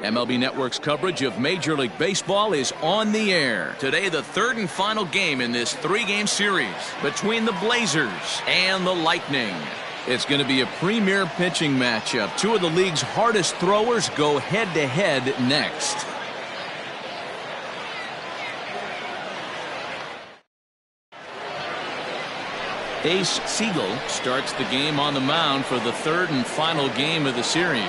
MLB Network's coverage of Major League Baseball is on the air. Today, the third and final game in this three-game series between the Blazers and the Lightning. It's going to be a premier pitching matchup. Two of the league's hardest throwers go head-to-head next. Ace Siegel starts the game on the mound for the third and final game of the series.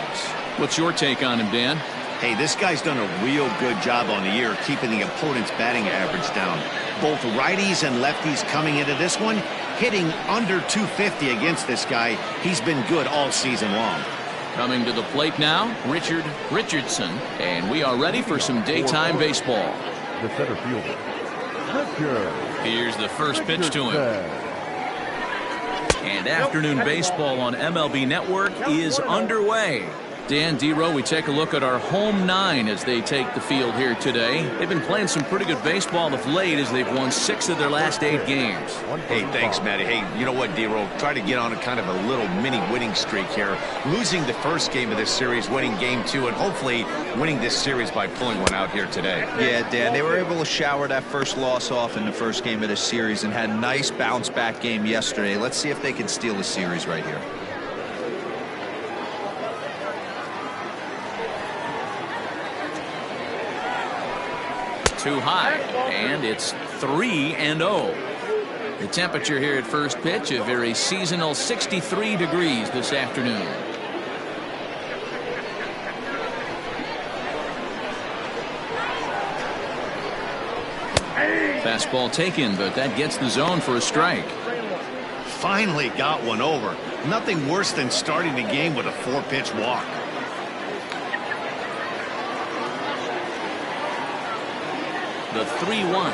What's your take on him, Dan? Hey, this guy's done a real good job on the year keeping the opponent's batting average down. Both righties and lefties coming into this one, hitting under 250 against this guy. He's been good all season long. Coming to the plate now, Richard Richardson, and we are ready for some daytime baseball. The center fielder, Richard. Here's the first pitch to him. And afternoon baseball on MLB Network is underway. Dan, D-Row, we take a look at our home nine as they take the field here today. They've been playing some pretty good baseball of late as they've won 6 of their last 8 games. Hey, thanks, Matty. Hey, you know what, D-Row? Try to get on a kind of a little mini winning streak here. Losing the first game of this series, winning game 2, and hopefully winning this series by pulling one out here today. Yeah, Dan, they were able to shower that first loss off in the first game of this series and had a nice bounce-back game yesterday. Let's see if they can steal the series right here. Too high, and it's 3-0. The temperature here at first pitch, a very seasonal 63 degrees this afternoon. Fastball taken, but that gets the zone for a strike. Finally got one over. Nothing worse than starting the game with a 4-pitch walk. The 3-1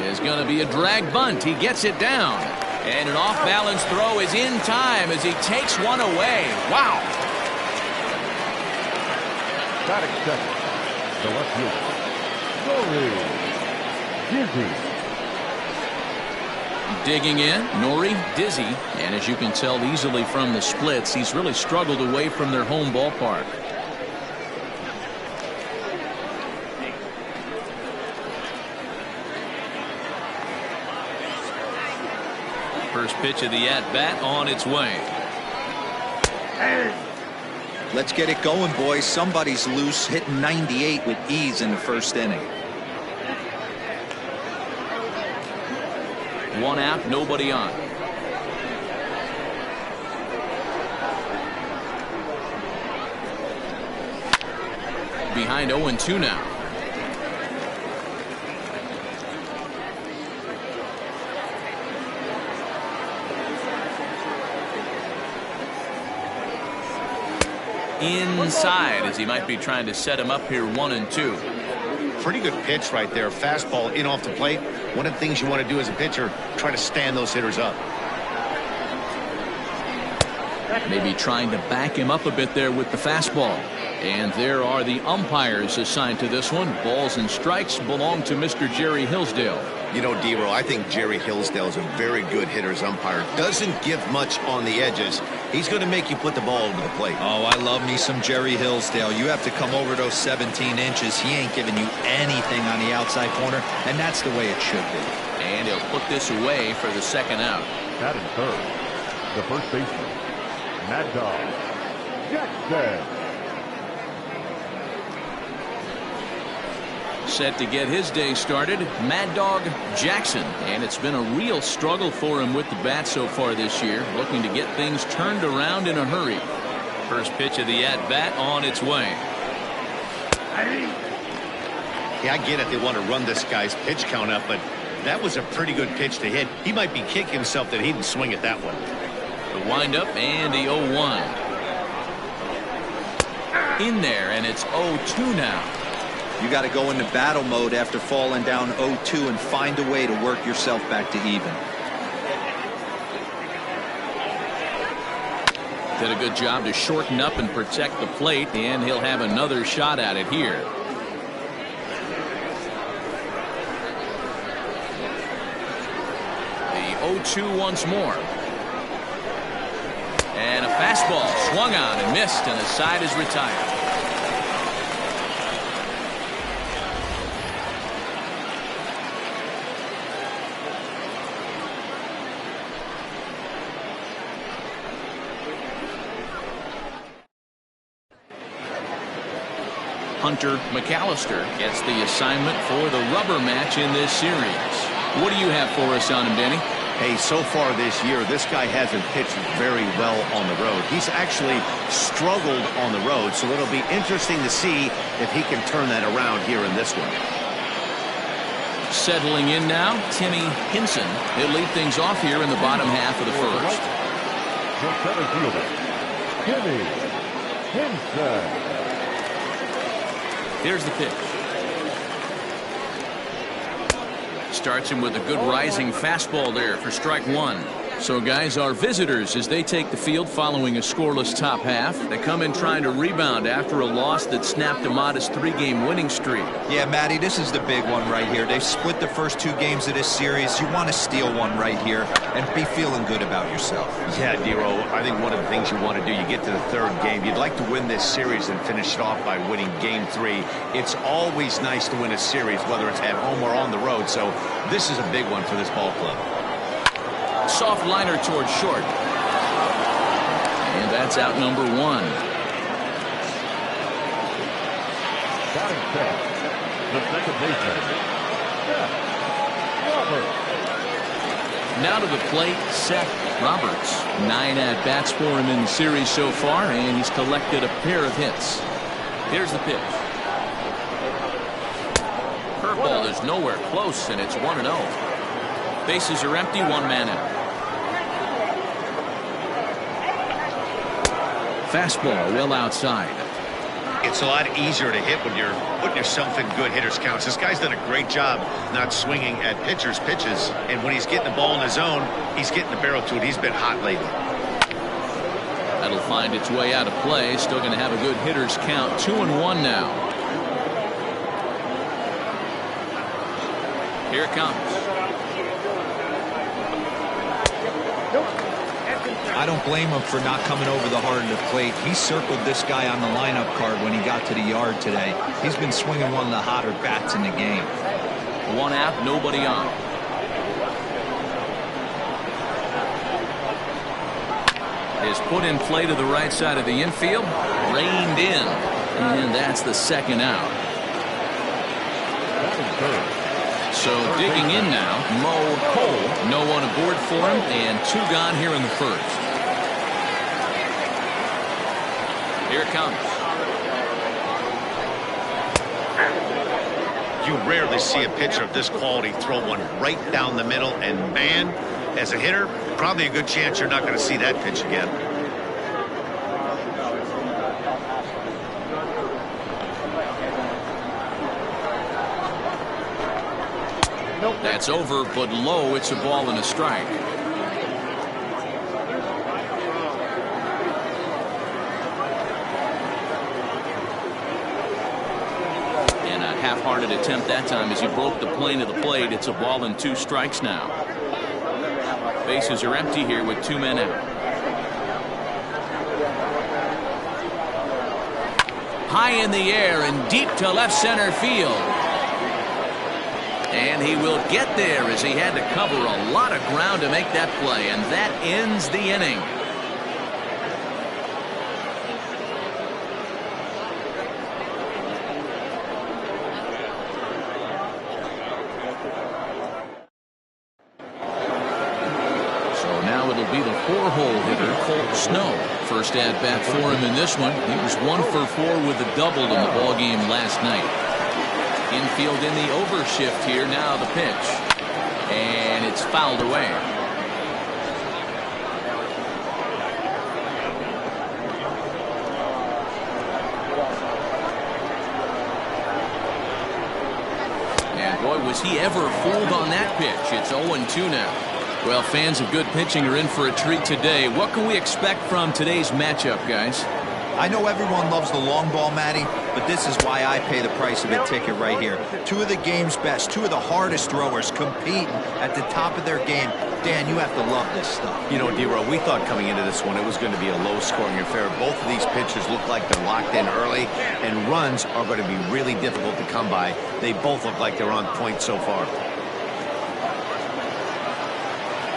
is going to be a drag bunt. He gets it down, and an off-balance throw is in time as he takes one away. Wow. Batting second, the left fielder, Nori Dizzy. Digging in, Nori Dizzy, and as you can tell easily from the splits, he's really struggled away from their home ballpark. First pitch of the at-bat on its way. Let's get it going, boys. Somebody's loose, hitting 98 with ease in the first inning. One out, nobody on. Behind 0-2 now. Inside as he might be trying to set him up here 1-2. Pretty good pitch right there. Fastball in off the plate. One of the things you want to do as a pitcher, try to stand those hitters up. Maybe trying to back him up a bit there with the fastball. And there are the umpires assigned to this one. Balls and strikes belong to Mr. Jerry Hillsdale. You know, D-Row, I think Jerry Hillsdale is a very good hitter's umpire. Doesn't give much on the edges. He's going to make you put the ball over the plate. Oh, I love me some Jerry Hillsdale. You have to come over those 17 inches. He ain't giving you anything on the outside corner, and that's the way it should be. And he'll put this away for the second out. Batting third, the first baseman, Mad Dog Jackson. Set to get his day started, Mad Dog Jackson. And it's been a real struggle for him with the bat so far this year, looking to get things turned around in a hurry. First pitch of the at-bat on its way. Yeah, I get it. They want to run this guy's pitch count up, but that was a pretty good pitch to hit. He might be kicking himself that he didn't swing at that one. The windup and the 0-1. In there, and it's 0-2 now. You got to go into battle mode after falling down 0-2 and find a way to work yourself back to even. Did a good job to shorten up and protect the plate, and he'll have another shot at it here. The 0-2 once more. And a fastball swung on and missed, and the side is retired. Hunter McAllister gets the assignment for the rubber match in this series. What do you have for us on him, Danny? Hey, so far this year, this guy hasn't pitched very well on the road. He's actually struggled on the road, so it'll be interesting to see if he can turn that around here in this one. Settling in now, Timmy Hinson. He'll lead things off here in the bottom half of the first. The center fielder, Timmy Hinson. Here's the pitch. Starts him with a good rising fastball there for strike one. So, guys, our visitors, as they take the field following a scoreless top half, they come in trying to rebound after a loss that snapped a modest 3-game winning streak. Yeah, Matty, this is the big one right here. They've split the first 2 games of this series. You want to steal one right here and be feeling good about yourself. Yeah, Dero, I think one of the things you want to do, you get to the 3rd game, you'd like to win this series and finish it off by winning game 3. It's always nice to win a series, whether it's at home or on the road, so this is a big one for this ball club. Soft liner towards short. And that's out number 1. Batting second, the second baseman, Seth Roberts. Now to the plate, Seth Roberts. 9 at-bats for him in the series so far, and he's collected a pair of hits. Here's the pitch. Curveball is nowhere close, and it's 1-0. Bases are empty, 1 man out. Fastball well outside. It's a lot easier to hit when you're putting yourself in good hitters counts. This guy's done a great job not swinging at pitchers' pitches, and when he's getting the ball in his zone, he's getting the barrel to it. He's been hot lately. That'll find its way out of play. Still going to have a good hitter's count. 2-1 now. Here it comes. I don't blame him for not coming over the heart of the plate. He circled this guy on the lineup card when he got to the yard today. He's been swinging one of the hotter bats in the game. 1 out, nobody on. Is put in play to the right side of the infield. Reined in. And that's the 2nd out. So digging in now, Mo Cole. No one aboard for him, and 2 gone here in the first. Here it comes. You rarely see a pitcher of this quality throw one right down the middle, and man, as a hitter, probably a good chance you're not going to see that pitch again. That's over, but low. It's a ball and a strike. And a half-hearted attempt that time as he broke the plane of the plate. It's a ball and 2 strikes now. Bases are empty here with 2 men out. High in the air and deep to left center field. And he will get there as he had to cover a lot of ground to make that play, and that ends the inning. So now it'll be the 4-hole hitter, Colt Snow. First at bat for him in this one. He was 1 for 4 with a double in the ball game last night. Infield in the overshift here. Now the pitch. And it's fouled away. And boy, was he ever fooled on that pitch. It's 0-2 now. Well, fans of good pitching are in for a treat today. What can we expect from today's matchup, guys? I know everyone loves the long ball, Matty, but this is why I pay the price of a ticket right here. 2 of the game's best, 2 of the hardest throwers competing at the top of their game. Dan, you have to love this stuff. You know, D-Row, we thought coming into this one it was going to be a low-scoring affair. Both of these pitchers look like they're locked in early, and runs are going to be really difficult to come by. They both look like they're on point so far.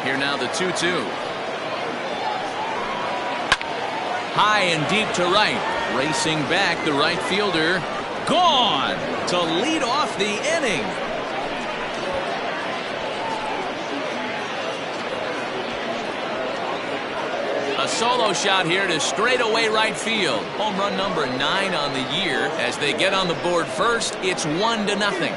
Here now the 2-2. High and deep to right. Racing back, the right fielder. Gone to lead off the inning. A solo shot here to straightaway right field. Home run number 9 on the year. As they get on the board first, it's 1-0.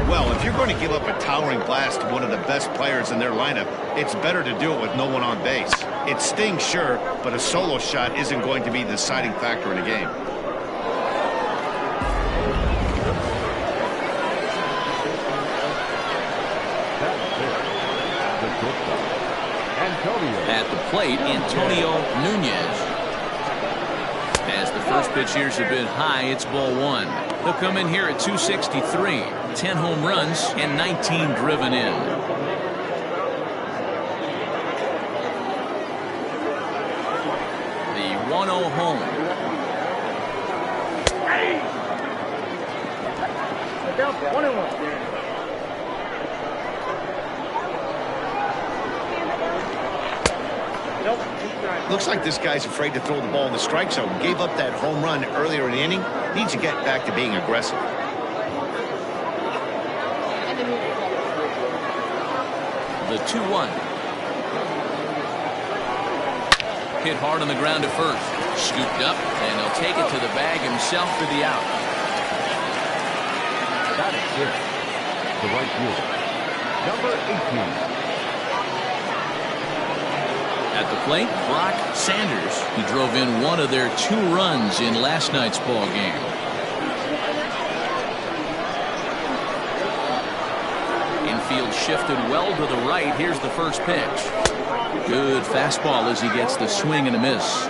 Well, if you're going to give up a towering blast to one of the best players in their lineup, it's better to do it with no one on base. It stings, sure, but a solo shot isn't going to be the deciding factor in a game. At the plate, Antonio Nunez. As the first pitch here is a bit high, it's ball 1. He'll come in here at 263. 10 home runs and 19 driven in. The 1-0 home. Looks like this guy's afraid to throw the ball in the strike zone. Gave up that home run earlier in the inning. Needs to get back to being aggressive. The 2-1. Hit hard on the ground to first. Scooped up, and he'll take it to the bag himself for the out. That is it. The right fielder, number 18. At the plate, Brock Sanders. He drove in one of their 2 runs in last night's ball game. Infield shifted well to the right. Here's the first pitch. Good fastball as he gets the swing and a miss.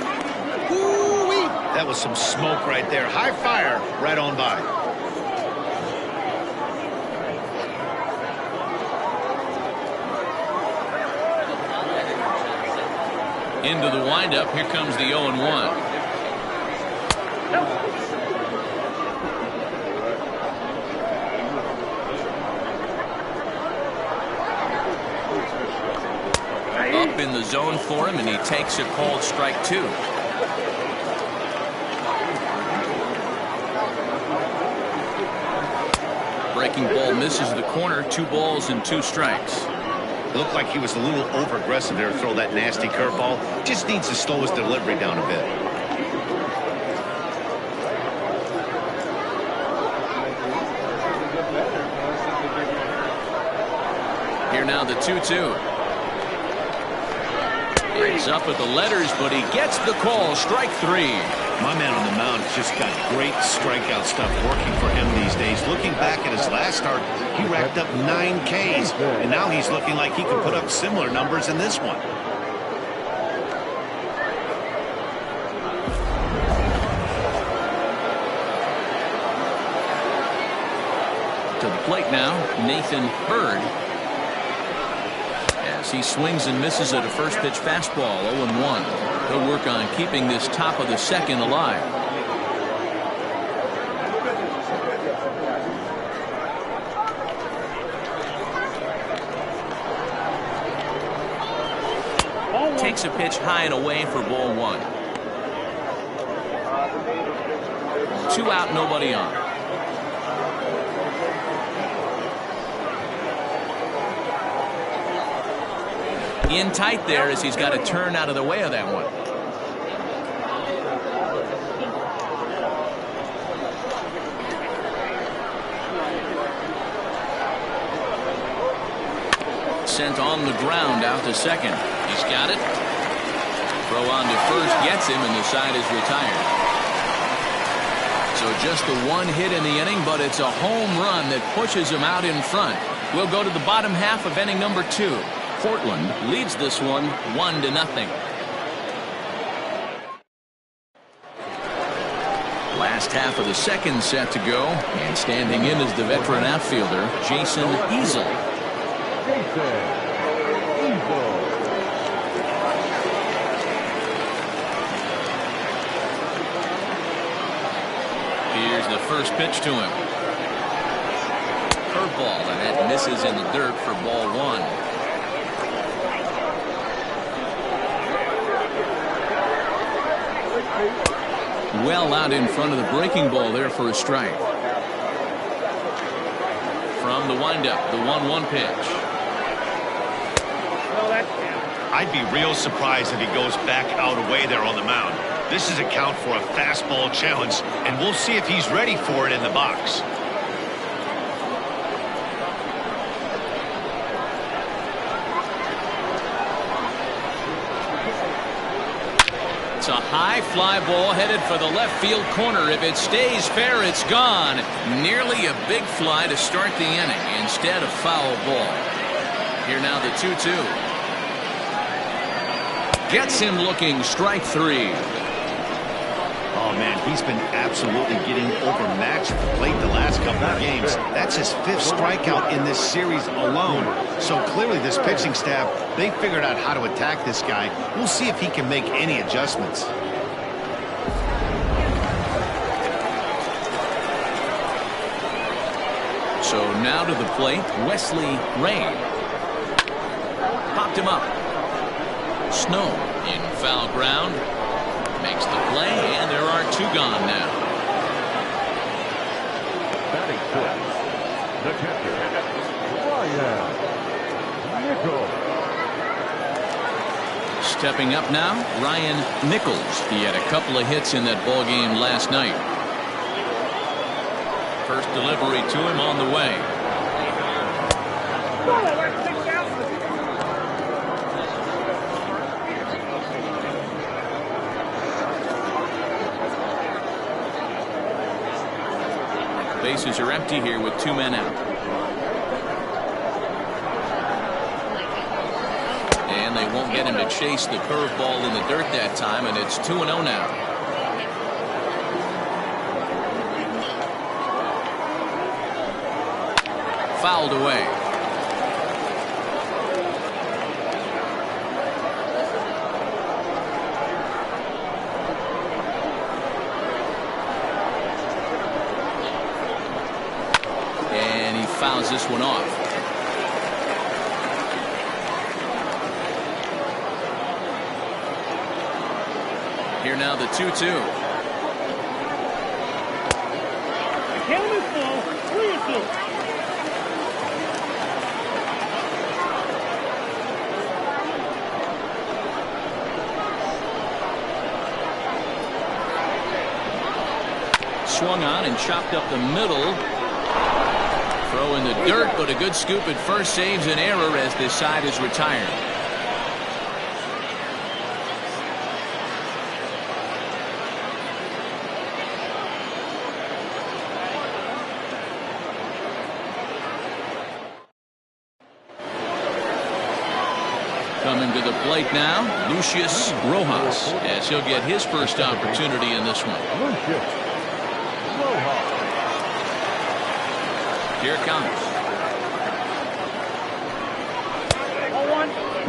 Ooh-wee. That was some smoke right there. High fire right on by. Into the windup. Here comes the 0-1. Up in the zone for him, and he takes a called strike 2. Breaking ball misses the corner. 2 balls and 2 strikes. It looked like he was a little over-aggressive there to throw that nasty curveball. Just needs to slow his delivery down a bit. Here now the 2-2. He's up at the letters, but he gets the call. Strike 3. My man on the mound has just got great strikeout stuff working for him these days. Looking back at his last start, he racked up 9 Ks, and now he's looking like he could put up similar numbers in this one. To the plate now, Nathan Hurd. As he swings and misses at a first pitch fastball, 0-1. He'll work on keeping this top of the second alive. Takes a pitch high and away for ball 1. 2 out, nobody on. In tight there as he's got to turn out of the way of that one. Sent on the ground out to second. He's got it. Throw on to first gets him, and the side is retired. So just the 1 hit in the inning, but it's a home run that pushes him out in front. We'll go to the bottom half of inning number 2. Portland leads this one 1-0. Last half of the second set to go, and standing in is the veteran outfielder, Jason Easel. Here's the first pitch to him. Curveball, and that misses in the dirt for ball one. Well out in front of the breaking ball there for a strike. From the windup, the 1-1 pitch. I'd be real surprised if he goes back out away there on the mound. This is a count for a fastball challenge, and we'll see if he's ready for it in the box. It's a high fly ball headed for the left field corner. If it stays fair, it's gone. Nearly a big fly to start the inning instead of foul ball. Here now the 2-2. Gets him looking, strike three. Oh, man, he's been absolutely getting overmatched at the plate the last couple of games. That's his 5th strikeout in this series alone. So clearly this pitching staff, they figured out how to attack this guy. We'll see if he can make any adjustments. So now to the plate, Wesley Rain. Popped him up. Snow in foul ground. Makes the play, and there are 2 gone now. Batting fifth, the catcher, Ryan Nichols. Stepping up now, Ryan Nichols. He had a couple of hits in that ball game last night. First delivery to him on the way. Bases are empty here with 2 men out. And they won't get him to chase the curveball in the dirt that time, and it's 2-0 now. Fouled away. Fouls this one off. Here now the 2-2. Swung on and chopped up the middle. Throw in the dirt, but a good scoop at first saves an error as this side is retired. Coming to the plate now, Lucius Rojas, as he'll get his first opportunity in this one. Lucius Rojas. Here it comes.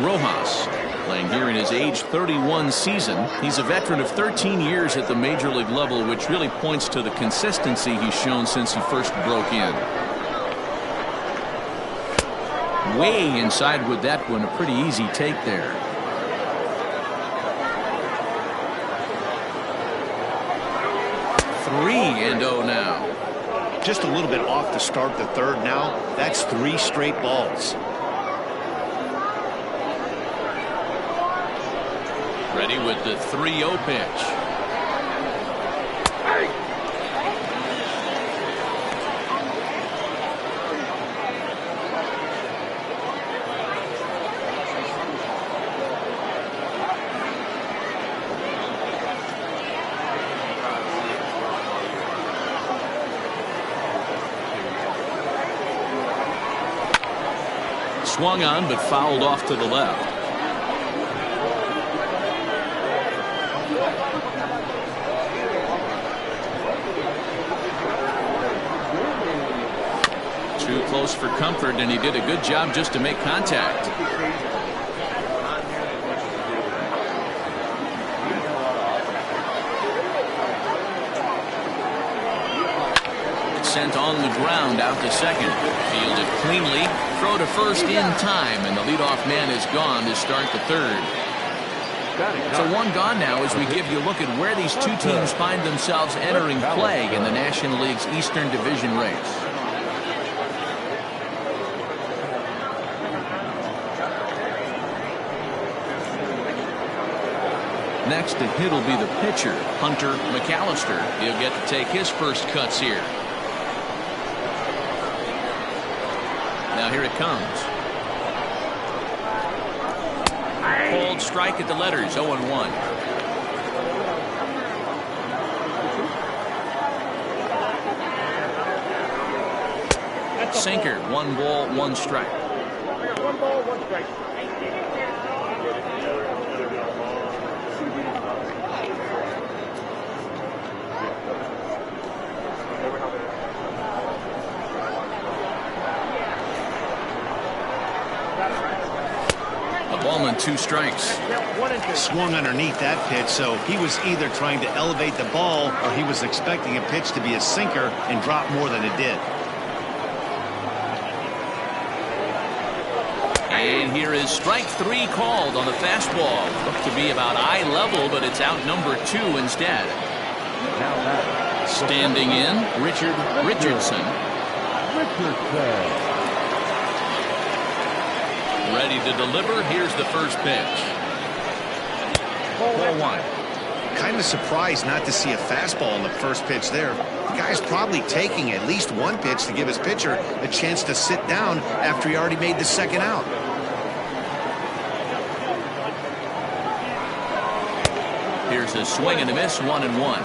Rojas playing here in his age 31 season. He's a veteran of 13 years at the major league level, which really points to the consistency he's shown since he first broke in. Way inside with that one, a pretty easy take there. Three and 0 now. Just a little bit off to start the third now. That's 3 straight balls. Ready with the 3-0 pitch. Swung on but fouled off to the left. Too close for comfort, and he did a good job just to make contact. Sent on the ground out to second. Fielded cleanly. Throw to first in time, and the leadoff man is gone to start the third. So one gone now as we give you a look at where these two teams find themselves entering play in the National League's Eastern Division race. Next to hit will be the pitcher, Hunter McAllister. He'll get to take his first cuts here. Now here it comes. Called strike at the letters, 0-1. Sinker, 1 ball, 1 strike. 1 ball, 1 strike. A ball and 2 strikes. Swung underneath that pitch, so he was either trying to elevate the ball or he was expecting a pitch to be a sinker and drop more than it did. And here is strike 3 called on the fastball. Looked to be about eye level, but it's out number 2 instead. Standing in, Richard Richardson. Ready to deliver. Here's the first pitch. Ball 1. Kind of surprised not to see a fastball in the first pitch there. The guy's probably taking at least 1 pitch to give his pitcher a chance to sit down after he already made the second out. Here's a swing and a miss, 1-1.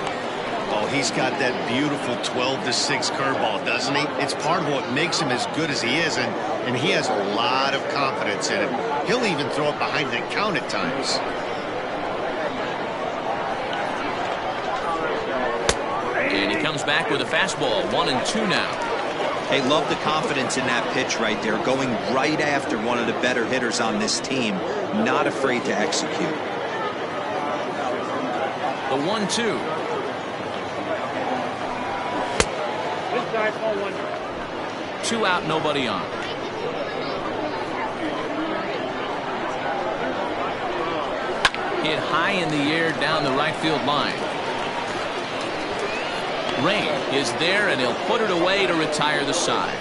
Oh, he's got that beautiful 12-6 curveball, doesn't he? It's part of what makes him as good as he is, and he has a lot of confidence in it. He'll even throw it behind the count at times. And he comes back with a fastball, 1-2 now. Hey, love the confidence in that pitch right there, going right after one of the better hitters on this team, not afraid to execute. The 1-2. Inside, ball 1. 2 out, nobody on. Hit high in the air down the right field line. Rain is there, and he'll put it away to retire the side.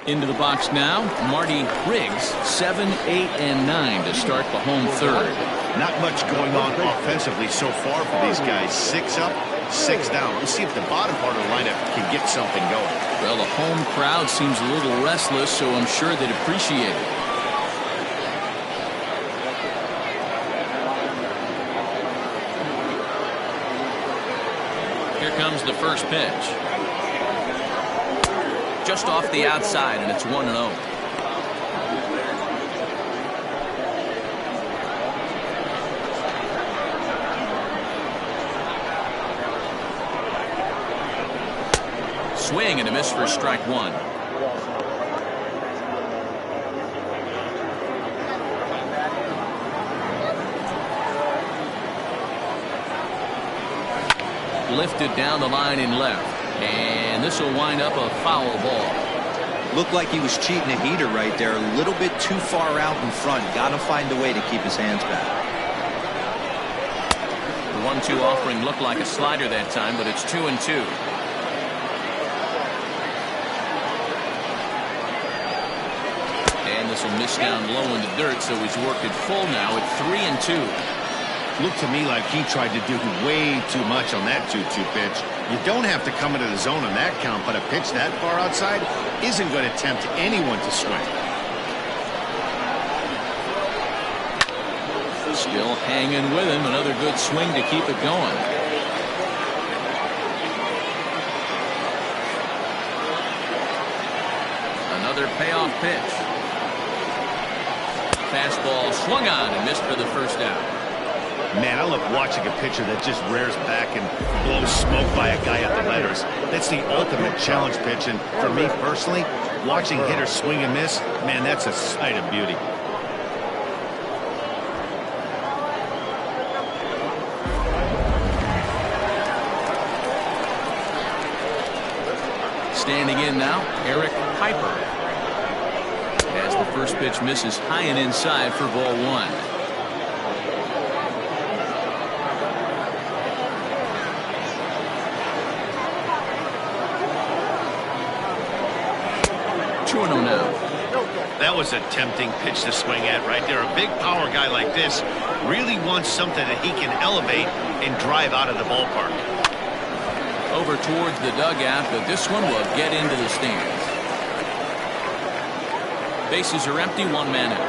Into the box now, Marty Riggs, 7, 8, and 9 to start the home third. Not much going on offensively so far for these guys. 6 up, 6 down. Let's see if the bottom part of the lineup can get something going. Well, the home crowd seems a little restless, so I'm sure they'd appreciate it. Here comes the first pitch. Just off the outside, and it's 1-0. Swing and a miss for strike 1. Lifted down the line in left. And this will wind up a foul ball. Looked like he was cheating a heater right there. A little bit too far out in front. Got to find a way to keep his hands back. The 1-2 offering looked like a slider that time, but it's 2-2. And this will miss down low in the dirt, so he's worked it full now at 3-2. Looked to me like he tried to do way too much on that 2-2 pitch. You don't have to come into the zone on that count, but a pitch that far outside isn't going to tempt anyone to swing. Still hanging with him. Another good swing to keep it going. Another payoff pitch. Fastball swung on and missed for the first out. Man, I love watching a pitcher that just rears back and blows smoke by a guy at the letters. That's the ultimate challenge pitch, and for me personally, watching hitters swing and miss, man, that's a sight of beauty. Standing in now, Eric Piper. As the first pitch misses high and inside for ball one. That was a tempting pitch to swing at right there. A big power guy like this really wants something that he can elevate and drive out of the ballpark. Over towards the dugout, but this one will get into the stands. Bases are empty, one man out.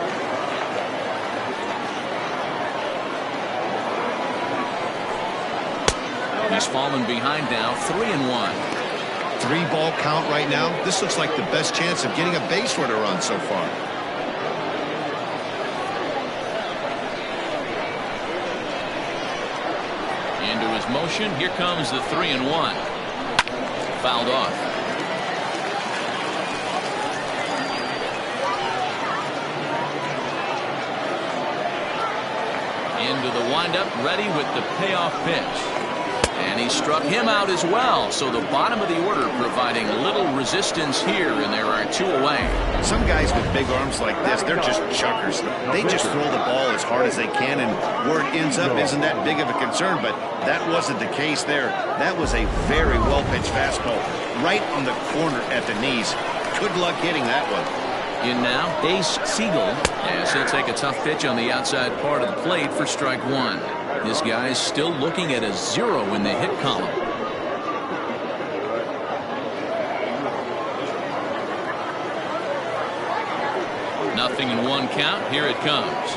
He's fallen behind now, 3-1. 3-ball count right now. This looks like the best chance of getting a base runner on so far. Into his motion. Here comes the 3-1. Fouled off. Into the windup, ready with the payoff pitch. And he struck him out as well. So the bottom of the order providing little resistance here, and there are two away. Some guys with big arms like this, they're just chuckers. They just throw the ball as hard as they can, and where it ends up isn't that big of a concern, but that wasn't the case there. That was a very well-pitched fastball right on the corner at the knees. Good luck hitting that one. In now, Ace Siegel, as he'll take a tough pitch on the outside part of the plate for strike one. This guy's still looking at a 0 in the hit column. Nothing in one count. Here it comes.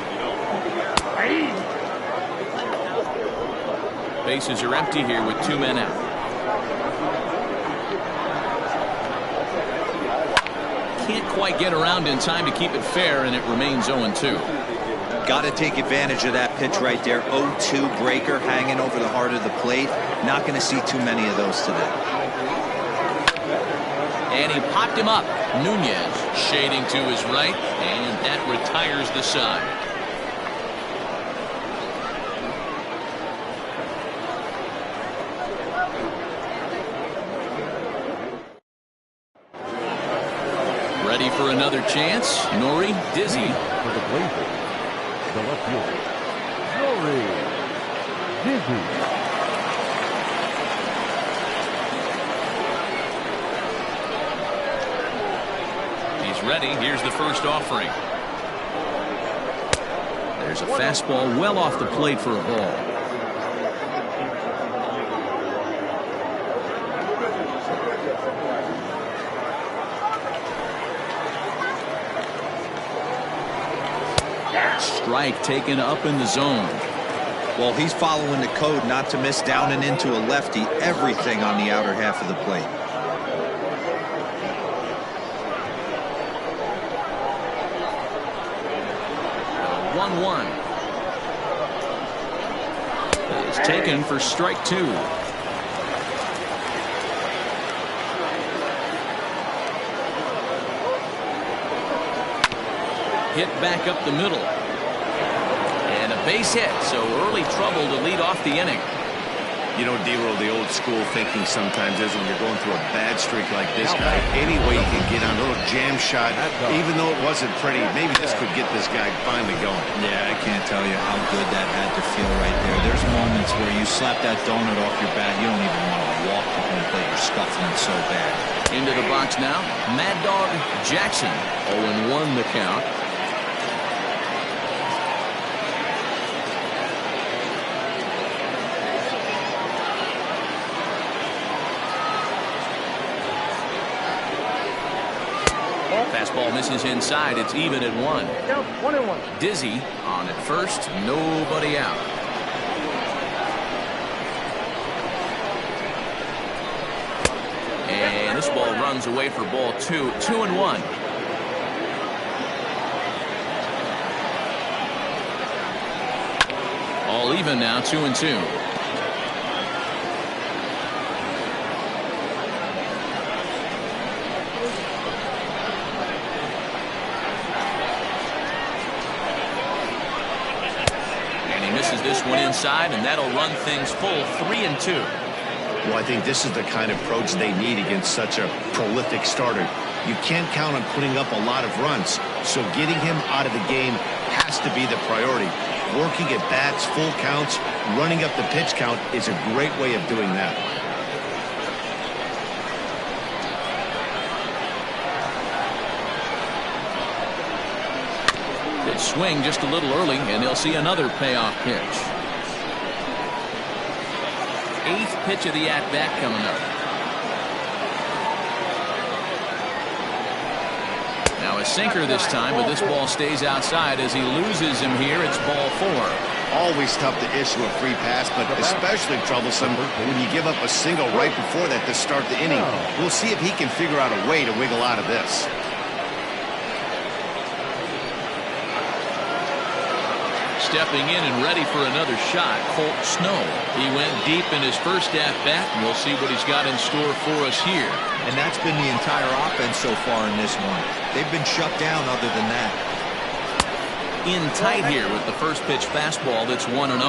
Bases are empty here with two men out. Can't quite get around in time to keep it fair, and it remains 0-2. Got to take advantage of that pitch right there. 0-2 breaker hanging over the heart of the plate. Not going to see too many of those today. And he popped him up. Nunez shading to his right, and that retires the side. Ready for another chance. Nori Dizzy. For the Blazers, the left fielder, Nori Dizzy. He's ready. Here's the first offering. There's a fastball well off the plate for a ball. Strike taken up in the zone. Well, he's following the code not to miss down and into a lefty. Everything on the outer half of the plate. 1-1. It's taken for strike two. Hit back up the middle. And a base hit, so early trouble to lead off the inning. You know, D-Roll, the old school thinking sometimes is when you're going through a bad streak like this guy, any way you can get on a little jam shot, even though it wasn't pretty, maybe this could get this guy finally going. Yeah, I can't tell you how good that had to feel right there. There's moments where you slap that donut off your bat, you don't even want to walk to home plate. You're scuffling so bad. Into the box now, Mad Dog Jackson. 0-1 the count. Fastball misses inside. It's even at 1. Count 1-1. Dizzy on at first. Nobody out. And this ball runs away for ball 2. 2-1. All even now. 2-2. This one inside, and that'll run things full. 3-2. Well, I think this is the kind of approach they need against such a prolific starter. You can't count on putting up a lot of runs, so getting him out of the game has to be the priority. Working at bats, full counts, running up the pitch count is a great way of doing that. Swing just a little early, and they'll see another payoff pitch. 8th pitch of the at-bat coming up. Now a sinker this time, but this ball stays outside as he loses him here. It's ball 4. Always tough to issue a free pass, but especially troublesome when you give up a single right before that to start the inning. We'll see if he can figure out a way to wiggle out of this. Stepping in and ready for another shot, Colt Snow. He went deep in his first at-bat, and we'll see what he's got in store for us here. And that's been the entire offense so far in this one. They've been shut down other than that. In tight here with the first pitch fastball that's 1-0.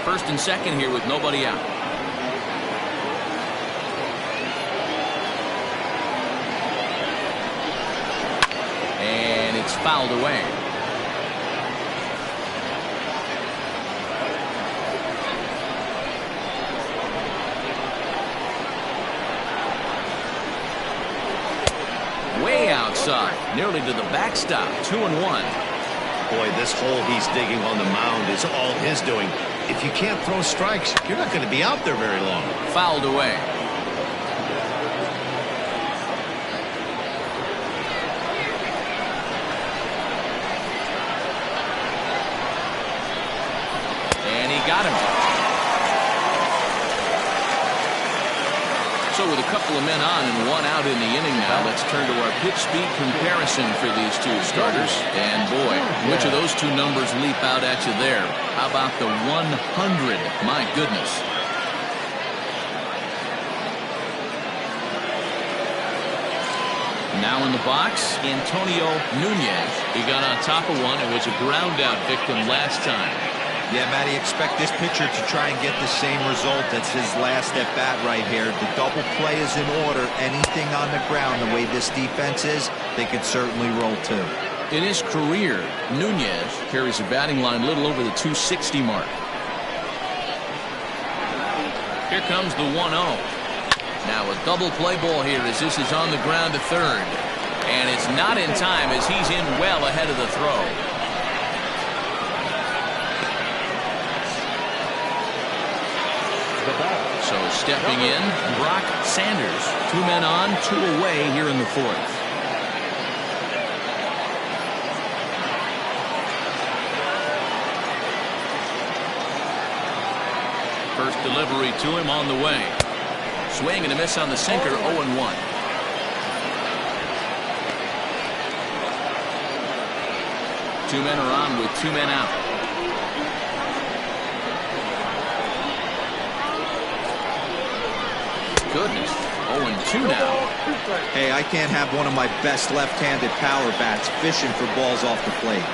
First and second here with nobody out. And it's fouled away. Way outside, nearly to the backstop. 2-1. Boy, this hole he's digging on the mound is all his doing. If you can't throw strikes, you're not going to be out there very long. Fouled away. Got him. So with a couple of men on and one out in the inning now, let's turn to our pitch speed comparison for these two starters. And boy, which of those two numbers leap out at you there? How about the 100? My goodness. Now in the box, Antonio Nunez. He got on top of one and was a ground out victim last time. Yeah, Matty, expect this pitcher to try and get the same result. That's his last at bat right here. The double play is in order. Anything on the ground, the way this defense is, they could certainly roll too. In his career, Nunez carries a batting line a little over the 260 mark. Here comes the 1-0. Now a double play ball here as this is on the ground to third. And it's not in time as he's in well ahead of the throw. So stepping in, Brock Sanders. 2 men on, 2 away here in the 4th. First delivery to him on the way. Swing and a miss on the sinker, 0-1. Two men are on with 2 men out. Goodness, 0-2 now. Hey, I can't have one of my best left-handed power bats fishing for balls off the plate.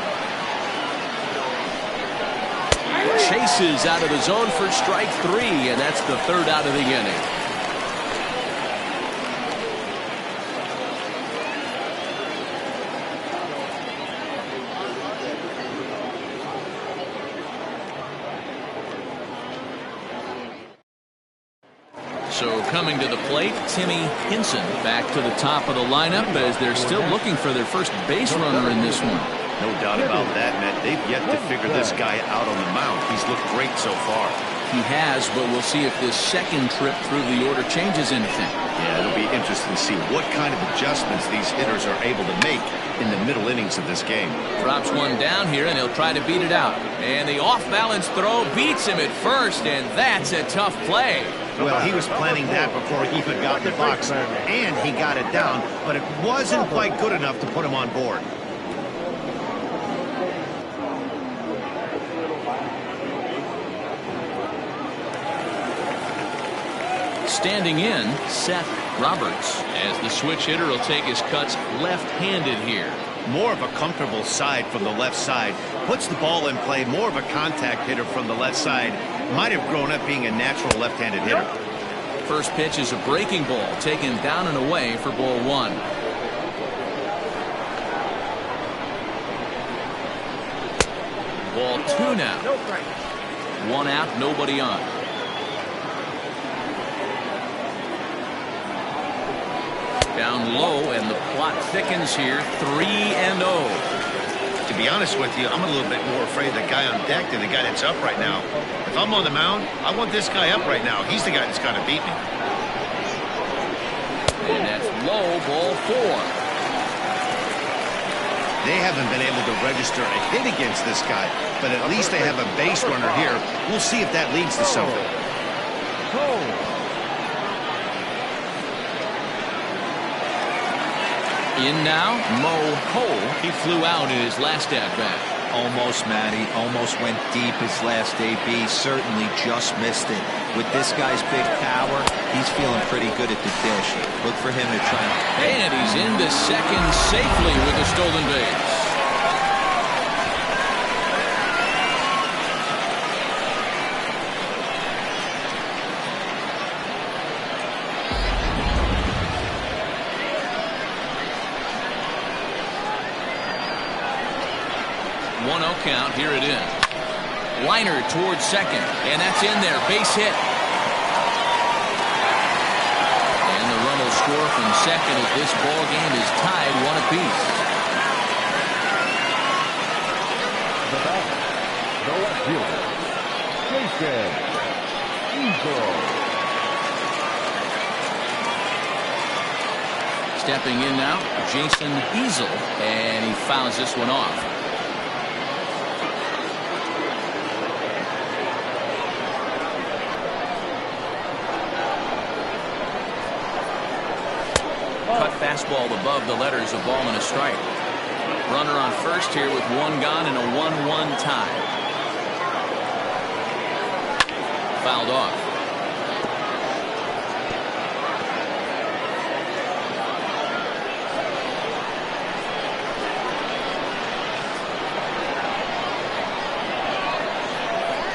Chases out of the zone for strike 3, and that's the 3rd out of the inning. So coming to the plate, Timmy Hinson back to the top of the lineup as they're still looking for their first base runner in this one. No doubt about that, Matt. They've yet to figure this guy out on the mound. He's looked great so far. he has, but we'll see if this second trip through the order changes anything. Yeah, it'll be interesting to see what kind of adjustments these hitters are able to make in the middle innings of this game. Drops one down here, and he'll try to beat it out. And the off-balance throw beats him at first, and that's a tough play. Well, he was planning that before he even got in the box, and he got it down, but it wasn't quite good enough to put him on board. Standing in, Seth Roberts, as the switch hitter will take his cuts left-handed here. More of a comfortable side from the left side. Puts the ball in play. More of a contact hitter from the left side. Might have grown up being a natural left-handed hitter. First pitch is a breaking ball, taken down and away for ball one. Ball two now. One out, nobody on. Down low, and the plot thickens here. 3-0. To be honest with you, I'm a little bit more afraid of the guy on deck than the guy that's up right now. If I'm on the mound, I want this guy up right now. He's the guy that's got to beat me. And that's low, ball four. They haven't been able to register a hit against this guy, but at least they have a base runner here. We'll see if that leads to something. In now, Mo Ho. He flew out in his last at-bat. Almost, Matty. Almost went deep his last AB. Certainly just missed it. With this guy's big power, he's feeling pretty good at the dish. Look for him to try. And he's into second safely with a stolen base. Count. Here it is. Liner towards second, and that's in there. Base hit. And the run will score from second as this ball game is tied 1 apiece. The batter, the left fielder, Jason Eagle. Stepping in now, Jason Easel, and he fouls this one off. Fastball above the letters, a ball and a strike. Runner on first here with one gone and a 1-1 tie. Fouled off.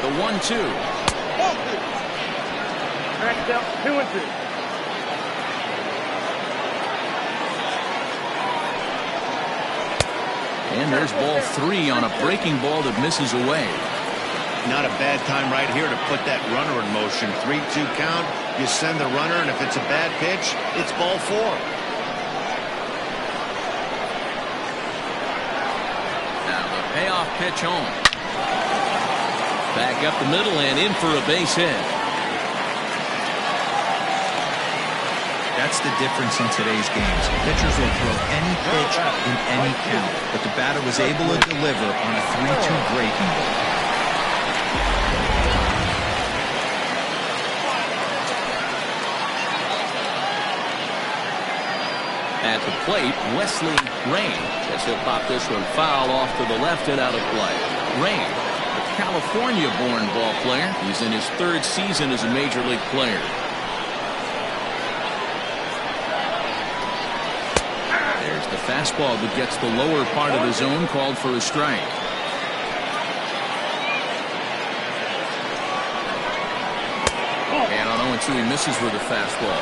The 1-2. Cracked out 2-2. And there's ball 3 on a breaking ball that misses away. Not a bad time right here to put that runner in motion. 3-2 count. You send the runner, and if it's a bad pitch, it's ball 4. Now the payoff pitch home. Back up the middle and in for a base hit. That's the difference in today's games. Pitchers will throw any pitch in any count, but the batter was able to deliver on a 3-2 breaking ball. At the plate, Wesley Rain, as he'll pop this one foul off to the left and out of play. Rain, a California-born ball player. He's in his 3rd season as a major league player. There's the fastball that gets the lower part of the zone, called for a strike. And on 0-2, he misses with a fastball.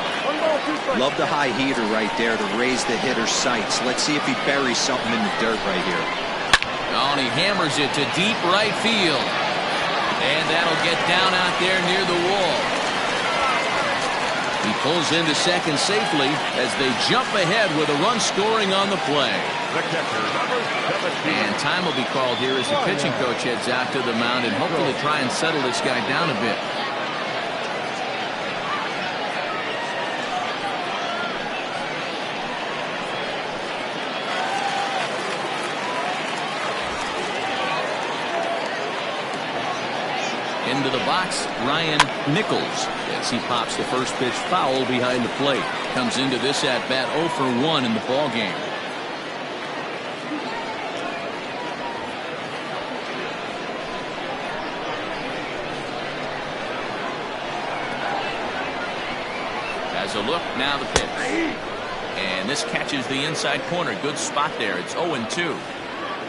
Love the high heater right there to raise the hitter's sights. Let's see if he buries something in the dirt right here. Oh, and he hammers it to deep right field. And that'll get down out there near the wall. He pulls into second safely as they jump ahead with a run scoring on the play. And time will be called here as the pitching coach heads out to the mound and hopefully try and settle this guy down a bit. Into the box, Ryan Nichols, as he pops the first pitch foul behind the plate. Comes into this at bat 0 for 1 in the ball game. Has a look, now the pitch. And this catches the inside corner. Good spot there. It's 0-2.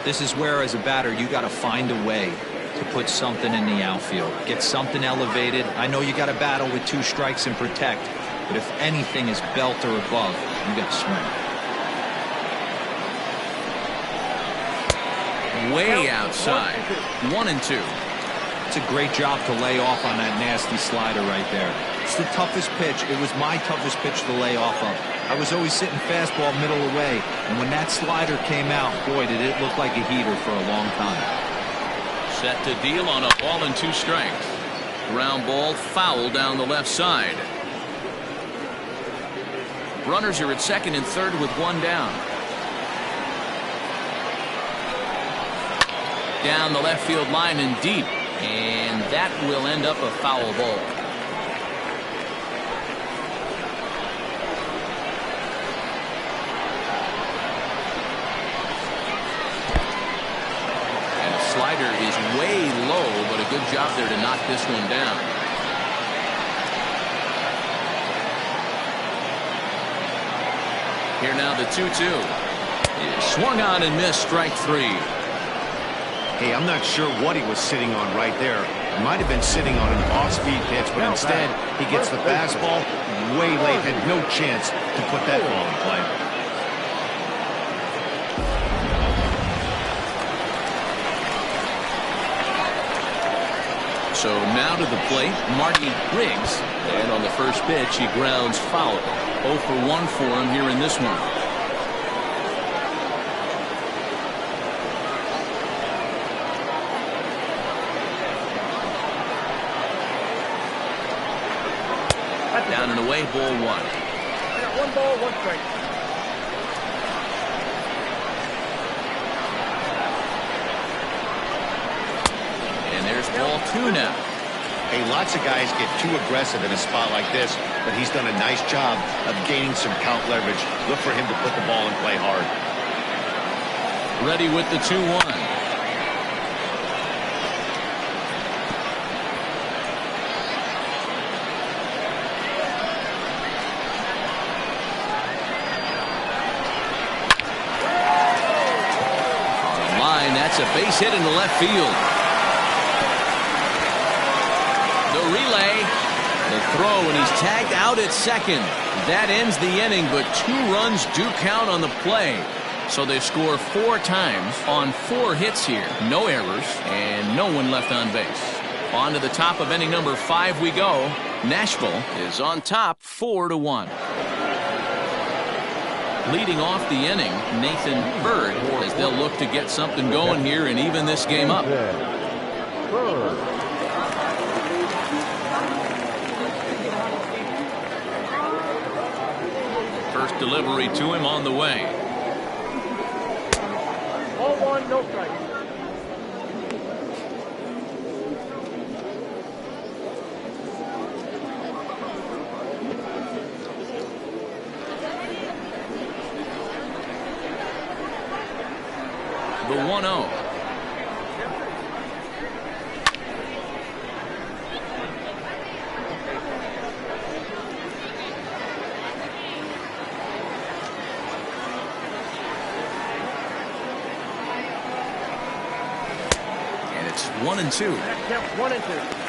This is where, as a batter, you got to find a way to put something in the outfield. Get something elevated. I know you got to battle with 2 strikes and protect, but if anything is belt or above, you got to swing. Way outside. 1-2. It's a great job to lay off on that nasty slider right there. It's the toughest pitch. It was my toughest pitch to lay off of. I was always sitting fastball middle away, and when that slider came out, boy, did it look like a heater for a long time. Set to deal on a ball and 2 strikes. Ground ball foul down the left side. Runners are at second and third with 1 down. Down the left field line and deep, and that will end up a foul ball. Slider is way low, but a good job there to knock this one down. Here now the 2-2. Swung on and missed, strike 3. Hey, I'm not sure what he was sitting on right there. He might have been sitting on an off-speed pitch, but instead he gets the fastball way late, had no chance to put that ball in play. So now to the plate, Marty Riggs. And on the first pitch, he grounds foul. 0 for 1 for him here in this one. Down and away, ball 1. I got 1 ball, 1 strike. There's ball 2 now. Hey, lots of guys get too aggressive in a spot like this, but he's done a nice job of gaining some count leverage. Look for him to put the ball in play hard. Ready with the 2-1. On the line, that's a base hit into left field. Relay, the throw, and he's tagged out at second. That ends the inning, but 2 runs do count on the play. So they score 4 times on 4 hits here. No errors and no one left on base. On to the top of inning number 5 we go. Nashville is on top 4-1. Leading off the inning, Nathan Bird, as they'll look to get something going here and even this game up. First delivery to him on the way. Ball 1, no strike. The 1-0. And it's 1-2. Yep, 1-2.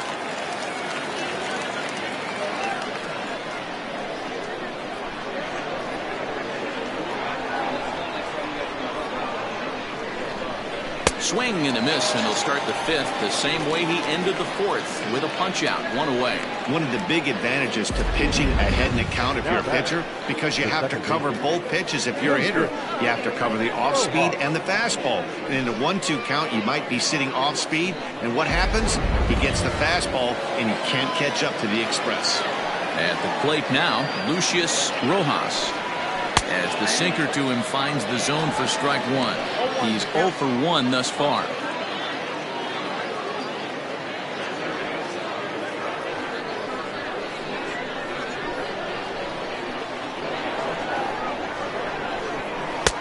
Swing and a miss, and he'll start the 5th the same way he ended the 4th with a punch out, 1 away. One of the big advantages to pitching ahead in the count if you're a pitcher, because you have to cover both pitches if you're a hitter. You have to cover the off speed and the fastball. And in a 1-2 count, you might be sitting off speed, and what happens? He gets the fastball, and you can't catch up to the express. At the plate now, Lucius Rojas. As the sinker to him finds the zone for strike 1. He's 0 for 1 thus far.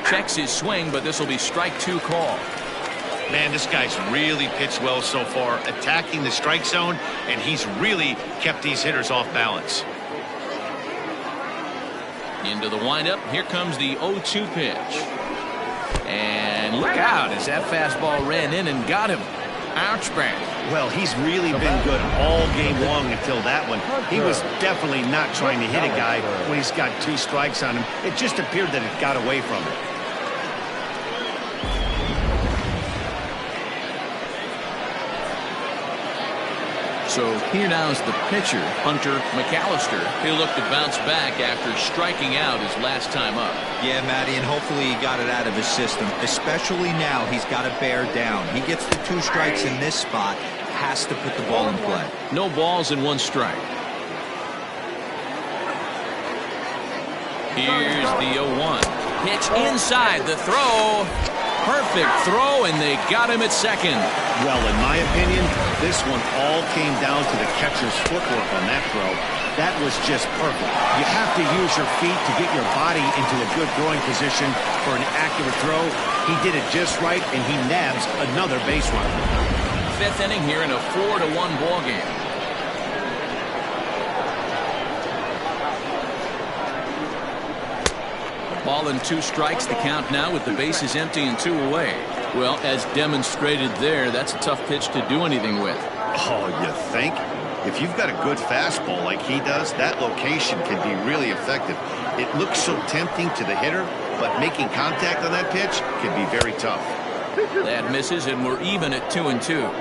checks his swing, but this will be strike 2 call. Man, this guy's really pitched well so far, attacking the strike zone, and he's really kept these hitters off balance. Into the windup. Here comes the 0-2 pitch. And look out as that fastball ran in and got him. Ouch back. Well, he's really been good all game long until that one. He was definitely not trying to hit a guy when he's got 2 strikes on him. It just appeared that it got away from him. So here now is the pitcher, Hunter McAllister. He'll look to bounce back after striking out his last time up. Yeah, Matty, and hopefully he got it out of his system. Especially now, he's got to bear down. He gets the 2 strikes in this spot, has to put the ball in play. No balls and 1 strike. Here's the 0-1. Pitch inside the throw. Perfect throw, and they got him at second. Well, in my opinion, this one all came down to the catcher's footwork on that throw. That was just perfect. You have to use your feet to get your body into a good throwing position for an accurate throw. He did it just right, and he nabs another base runner. 5th inning here in a 4-1 ball game. Ball and 2 strikes, the count now with the bases empty and 2 away. Well, as demonstrated there, that's a tough pitch to do anything with. Oh, you think? If you've got a good fastball like he does, that location can be really effective. It looks so tempting to the hitter, but making contact on that pitch can be very tough. That misses, and we're even at 2-2.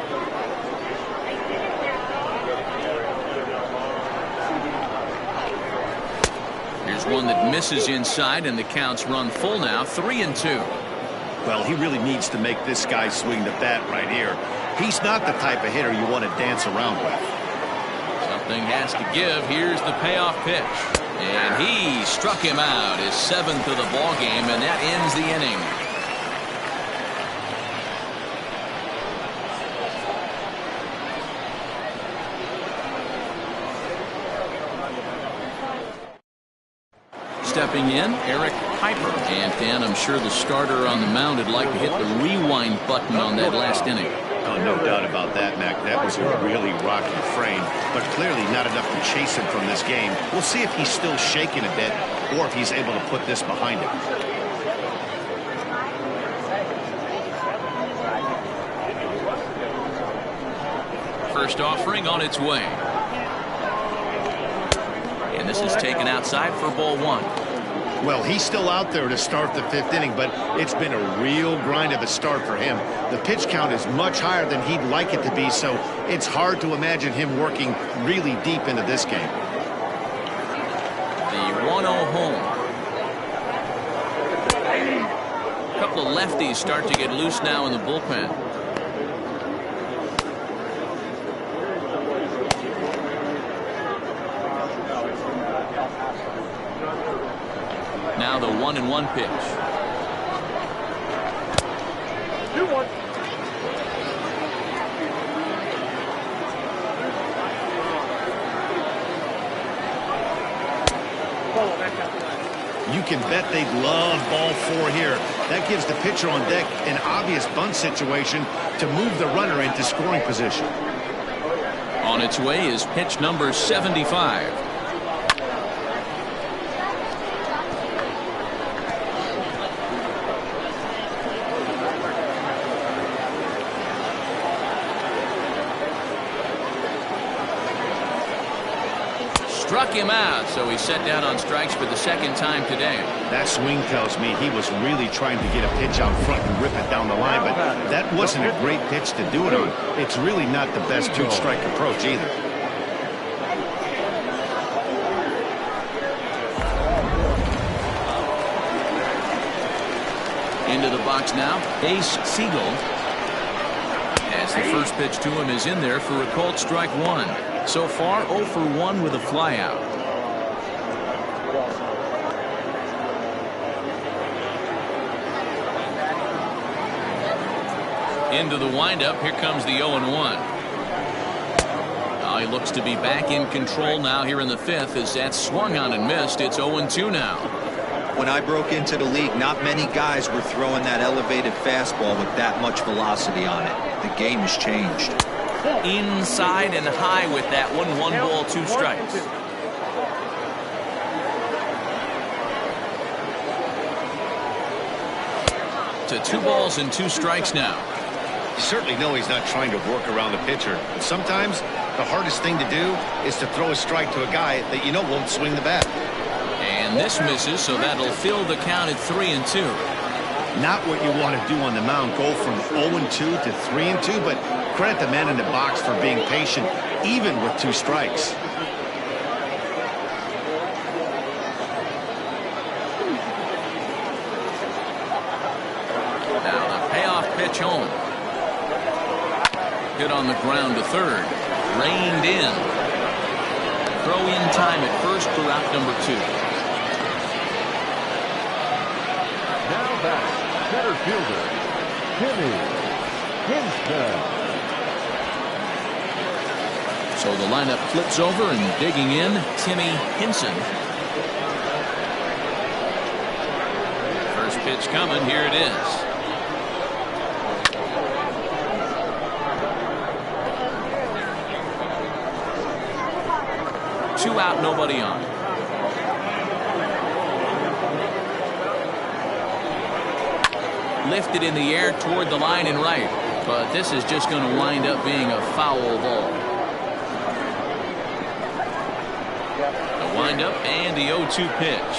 Here's one that misses inside, and the count's run full now, 3-2. Well, he really needs to make this guy swing the bat right here. He's not the type of hitter you want to dance around with. Something has to give. Here's the payoff pitch. And he struck him out, his 7th of the ball game, and that ends the inning. Stepping in, Eric Piper. And Dan, I'm sure the starter on the mound would like to hit the rewind button on that last inning. Oh, no doubt about that, Mac. That was a really rocky frame, but clearly not enough to chase him from this game. We'll see if he's still shaking a bit or if he's able to put this behind him. First offering on its way. And this is taken outside for ball 1. Well, he's still out there to start the 5th inning, but it's been a real grind of a start for him. The pitch count is much higher than he'd like it to be, so it's hard to imagine him working really deep into this game. The 1-0 home. A couple of lefties start to get loose now in the bullpen. Now the 1-1 pitch. 2-1. You can bet they'd love ball 4 here. That gives the pitcher on deck an obvious bunt situation to move the runner into scoring position. On its way is pitch number 75. Struck him out, so he's set down on strikes for the 2nd time today. That swing tells me he was really trying to get a pitch out front and rip it down the line, but that wasn't a great pitch to do it on. It's really not the best 2-strike approach either. Into the box now, Ace Siegel. As the first pitch to him is in there for a called strike 1. So far, 0 for 1 with a flyout. Into the windup, here comes the 0-1. He looks to be back in control now here in the 5th as that swung on and missed. It's 0-2 now. When I broke into the league, not many guys were throwing that elevated fastball with that much velocity on it. The game has changed. Inside and high with that one. 1 ball, 2 strikes. To 2 balls and 2 strikes now. You certainly know he's not trying to work around the pitcher. But sometimes the hardest thing to do is to throw a strike to a guy that you know won't swing the bat. And this misses, so that'll fill the count at 3-2. Not what you want to do on the mound. Go from 0-2 to 3-2, but credit the man in the box for being patient, even with 2 strikes. Now the payoff pitch home. Hit on the ground to third. Reined in. Throw in time at first for out number 2. Now back, center fielder, Timmy Henson. So the lineup flips over and digging in, Timmy Henson. First pitch coming. Here it is. Two out, nobody on. Lifted in the air toward the line and right, but this is just going to wind up being a foul ball. The windup and the 0-2 pitch.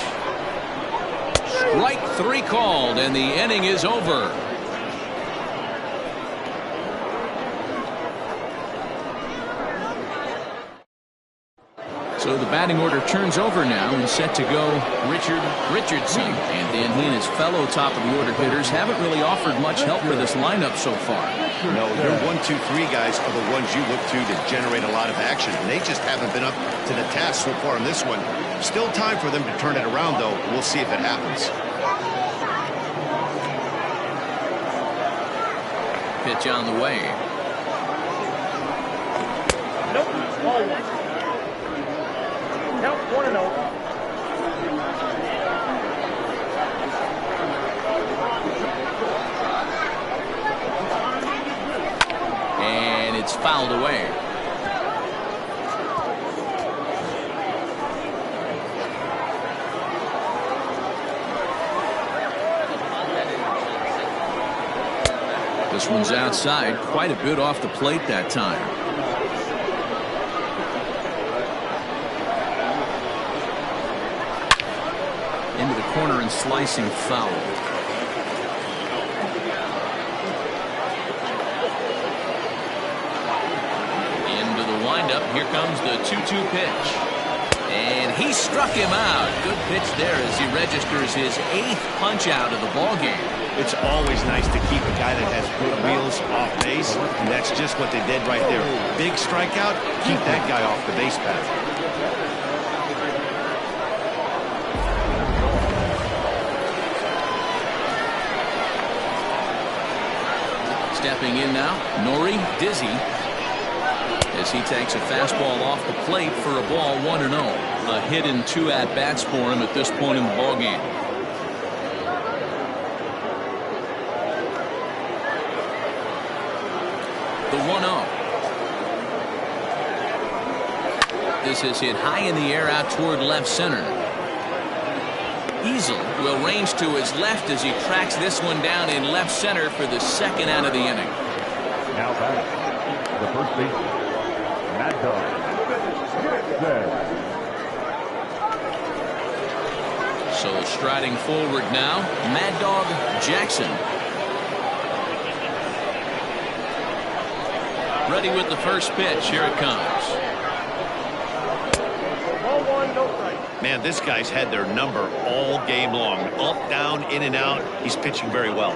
Strike 3 called, and the inning is over. So the batting order turns over now and set to go Richard Richardson. And Dan, he and his fellow top of the order hitters haven't really offered much help for this lineup so far. No, your 1, 2, 3 guys are the ones you look to generate a lot of action. And they just haven't been up to the task so far in this one. Still time for them to turn it around, though. We'll see if it happens. Pitch on the way. Nope. Ball 1. Count 1-0. And it's fouled away. This one's outside, quite a bit off the plate that time. Into the corner and slicing foul. Into the windup. Here comes the 2-2 pitch. And he struck him out. Good pitch there as he registers his 8th punch out of the ball game. It's always nice to keep a guy that has good wheels off base, and that's just what they did right there. Big strikeout, keep that guy off the base path. Stepping in now, Nori Dizzy, as he takes a fastball off the plate for a ball 1-0. A hit and 2 at-bats for him at this point in the ballgame. The 1-0. This is hit high in the air out toward left center. Easel will range to his left as he tracks this one down in left center for the 2nd out of the inning. Now back, the first baseman, Mad Dog. So striding forward now, Mad Dog Jackson. Ready with the first pitch. Here it comes. Ball 1, no strike. Man, this guy's had their number all game long. Up, down, in and out. He's pitching very well.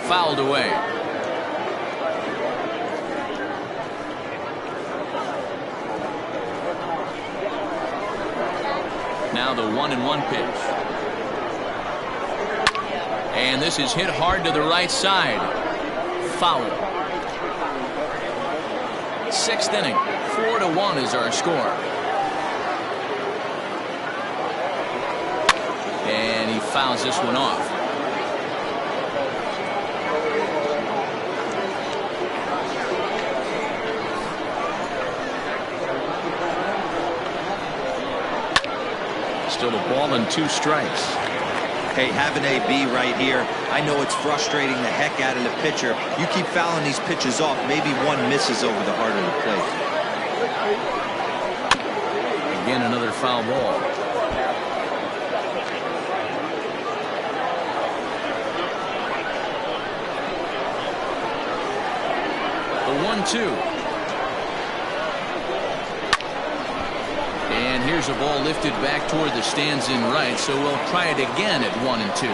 Fouled away. Now the 1-1 pitch. And this is hit hard to the right side. Foul. 6th inning. 4-1 is our score. And he fouls this one off. Still a ball and 2 strikes. Hey, have an AB right here. I know it's frustrating the heck out of the pitcher. You keep fouling these pitches off, maybe one misses over the heart of the plate. Again, another foul ball. The 1-2. And here's a ball lifted back toward the stands in right, so we'll try it again at 1-2.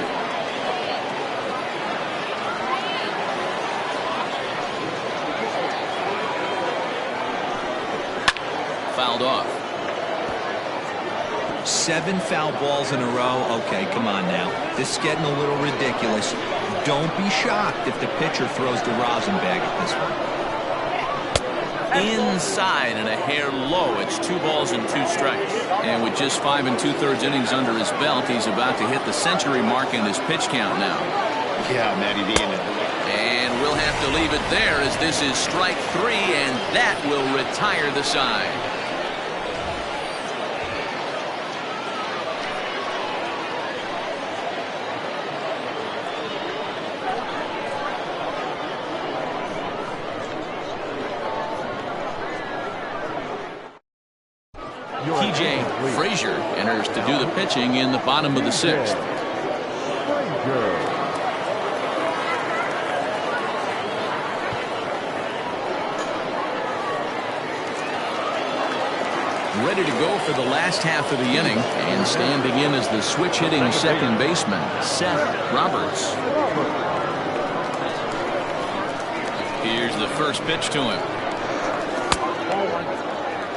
Fouled off. 7 foul balls in a row. Okay, come on now. This is getting a little ridiculous. Don't be shocked if the pitcher throws the rosin bag at this one. Inside and a hair low. It's 2 balls and 2 strikes. And with just 5 2/3 innings under his belt, he's about to hit the century mark in his pitch count now. Yeah, Matty V. And we'll have to leave it there as this is strike 3, and that will retire the side. TJ Frazier enters to do the pitching in the bottom of the 6th. Ready to go for the last half of the inning, and standing in as the switch-hitting second baseman, Seth Roberts. Here's the first pitch to him.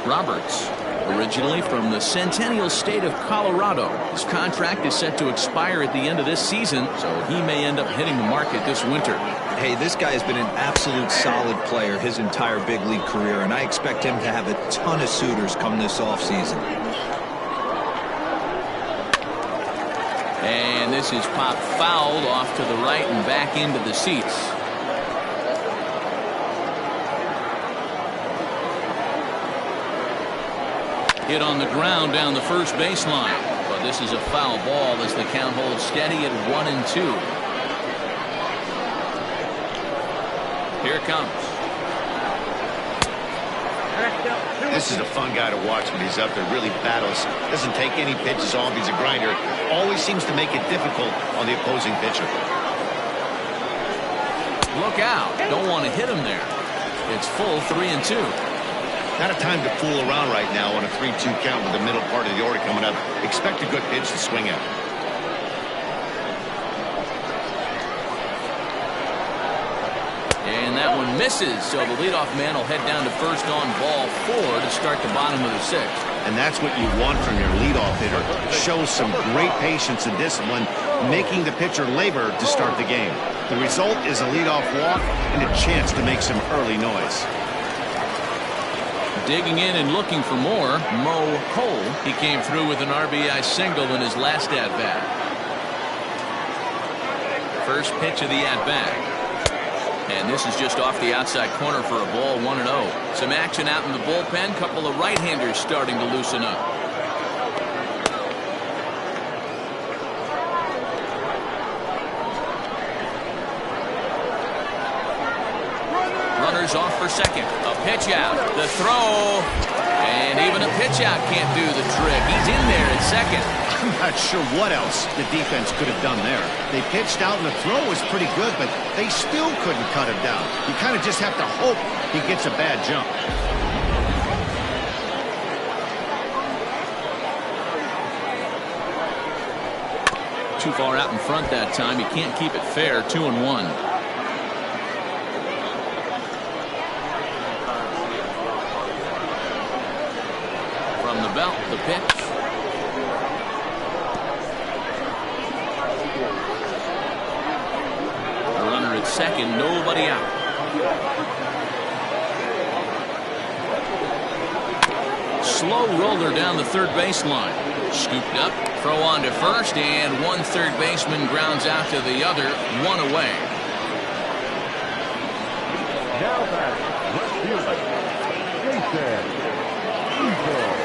Roberts, originally from the Centennial State of Colorado. His contract is set to expire at the end of this season, so he may end up hitting the market this winter. Hey, this guy has been an absolute solid player his entire big league career, and I expect him to have a ton of suitors come this offseason. And this is popped fouled off to the right and back into the seats. Hit on the ground down the first baseline, but this is a foul ball as the count holds steady at 1-2. Here it comes. This is a fun guy to watch when he's up there. Really battles. Doesn't take any pitches off. He's a grinder. Always seems to make it difficult on the opposing pitcher. Look out. Don't want to hit him there. It's full 3-2. Not a time to fool around right now on a 3-2 count with the middle part of the order coming up. Expect a good pitch to swing at. And that one misses, so the leadoff man will head down to first on ball 4 to start the bottom of the 6th. And that's what you want from your leadoff hitter. Shows some great patience and discipline, making the pitcher labor to start the game. The result is a leadoff walk and a chance to make some early noise. Digging in and looking for more, Mo Cole. He came through with an RBI single in his last at-bat. First pitch of the at-bat. And this is just off the outside corner for a ball, 1-0. Some action out in the bullpen. Couple of right-handers starting to loosen up. Runners off for second. A pitch out. The throw. And even a pitch out can't do the trick. He's in there at second. I'm not sure what else the defense could have done there. They pitched out and the throw was pretty good, but they still couldn't cut him down. You kind of just have to hope he gets a bad jump. Too far out in front that time. You can't keep it fair. 2-1. From the belt, the pitch. second, nobody out. Slow roller down the third baseline. Scooped up, throw on to first, and one third baseman grounds out to the other, one away. Now back, left fielder, Jason Easel.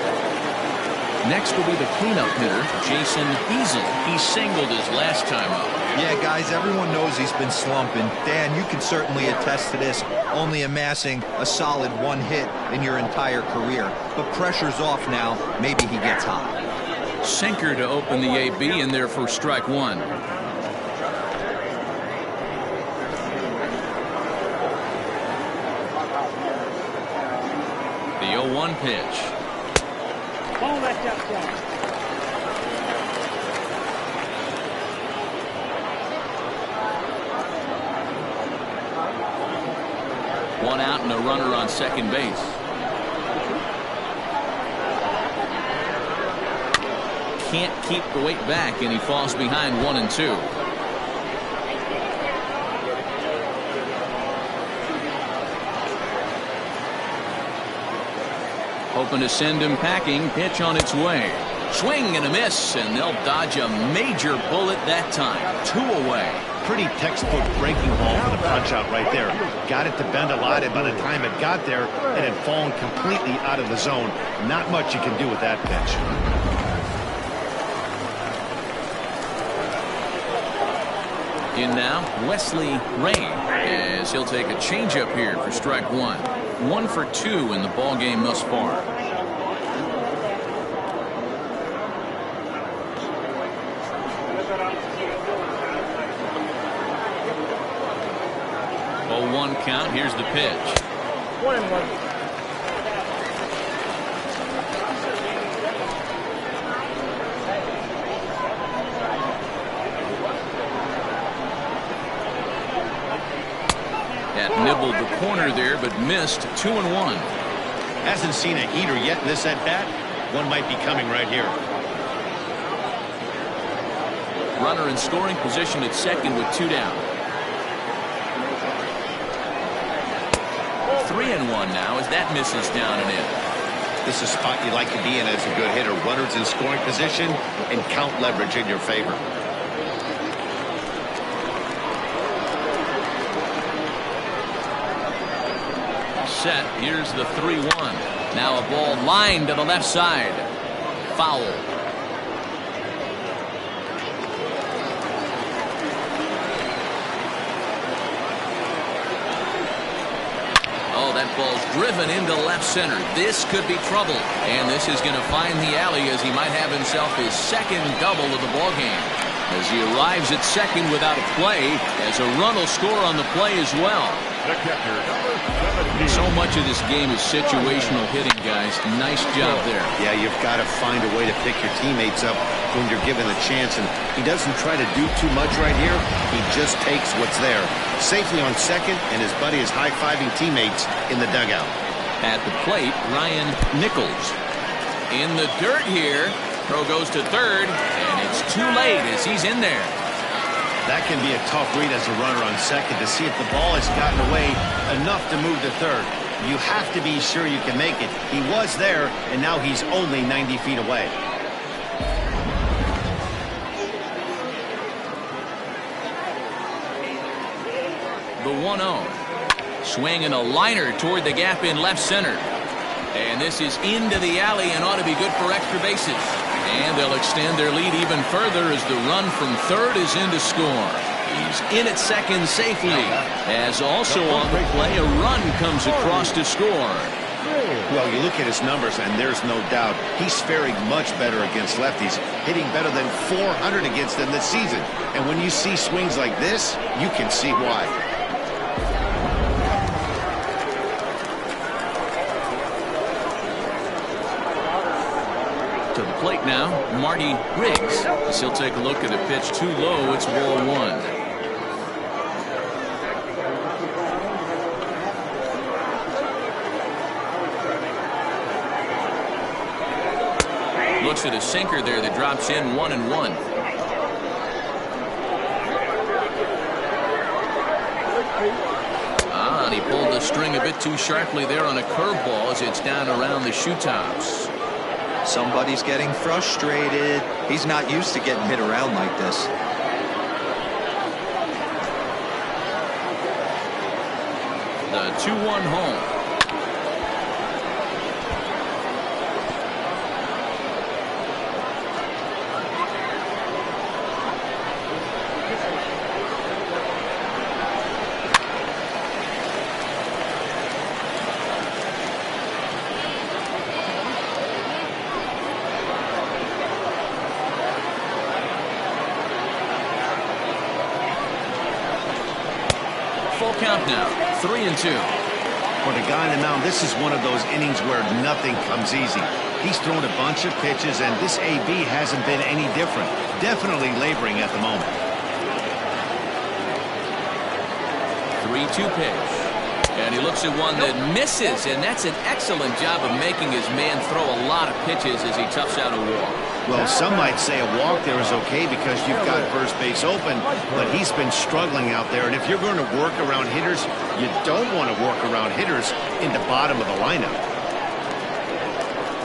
Next will be the cleanup hitter, Jason Easel. He singled his last time up. Yeah, guys, everyone knows he's been slumping. Dan, you can certainly attest to this, only amassing a solid one hit in your entire career. But pressure's off now. Maybe he gets hot. Sinker to open the AB in there for strike one. The 0-1 pitch. Ball left outside. One out and a runner on second base. Can't keep the weight back, and he falls behind 1-2. Hoping to send him packing. Pitch on its way. Swing and a miss, and they'll dodge a major bullet that time. 2 away. Pretty textbook breaking ball for the punch out right there. Got it to bend a lot, and by the time it got there, it had fallen completely out of the zone. Not much you can do with that pitch. In now, Wesley Ray, as he'll take a changeup here for strike one. 1 for 2 in the ball game thus far. Oh, 1 count. Here's the pitch. 1-1. Nibbled the corner there, but missed. 2-1. Hasn't seen a heater yet in this at bat. One might be coming right here. Runner in scoring position at second with 2 down. 3-1 now as that misses down and in. This is a spot you like to be in as a good hitter. Runners in scoring position and count leverage in your favor. Set. Here's the 3-1. Now a ball lined to the left side. Foul. Oh, that ball's driven into left center. This could be trouble. And this is going to find the alley as he might have himself his second double of the ball game. As he arrives at second without a play, as a run will score on the play as well. The catcher, number 17. So much of this game is situational hitting, guys. Nice job there. Yeah, you've got to find a way to pick your teammates up when you're given the chance. And he doesn't try to do too much right here. He just takes what's there. Safely on second, and his buddy is high-fiving teammates in the dugout. At the plate, Ryan Nichols. In the dirt here. Throw goes to third, and it's too late as he's in there. That can be a tough read as a runner on second to see if the ball has gotten away enough to move to third. You have to be sure you can make it. He was there, and now he's only 90 feet away. The 1-0. Swing and a liner toward the gap in left center. And this is into the alley and ought to be good for extra bases. And they'll extend their lead even further as the run from third is in to score. He's in at second safely. As also on the play, a run comes across to score. Well, you look at his numbers, and there's no doubt he's faring much better against lefties, hitting better than 400 against them this season. And when you see swings like this, you can see why. To the plate now, Marty Riggs. As he'll take a look at a pitch too low. It's ball 1. Looks at a sinker there that drops in 1-1. a bit too sharply there on a curveball as it's down around the shoe tops. Somebody's getting frustrated. He's not used to getting hit around like this. The 2-1 home. Full count now, 3-2. For the guy on the mound, this is one of those innings where nothing comes easy. He's thrown a bunch of pitches, and this AB hasn't been any different. Definitely laboring at the moment. 3-2 pitch. And he looks at one that misses, and that's an excellent job of making his man throw a lot of pitches as he toughs out a walk. Well, some might say a walk there is okay because you've got first base open, but he's been struggling out there. And if you're going to work around hitters, you don't want to work around hitters in the bottom of the lineup.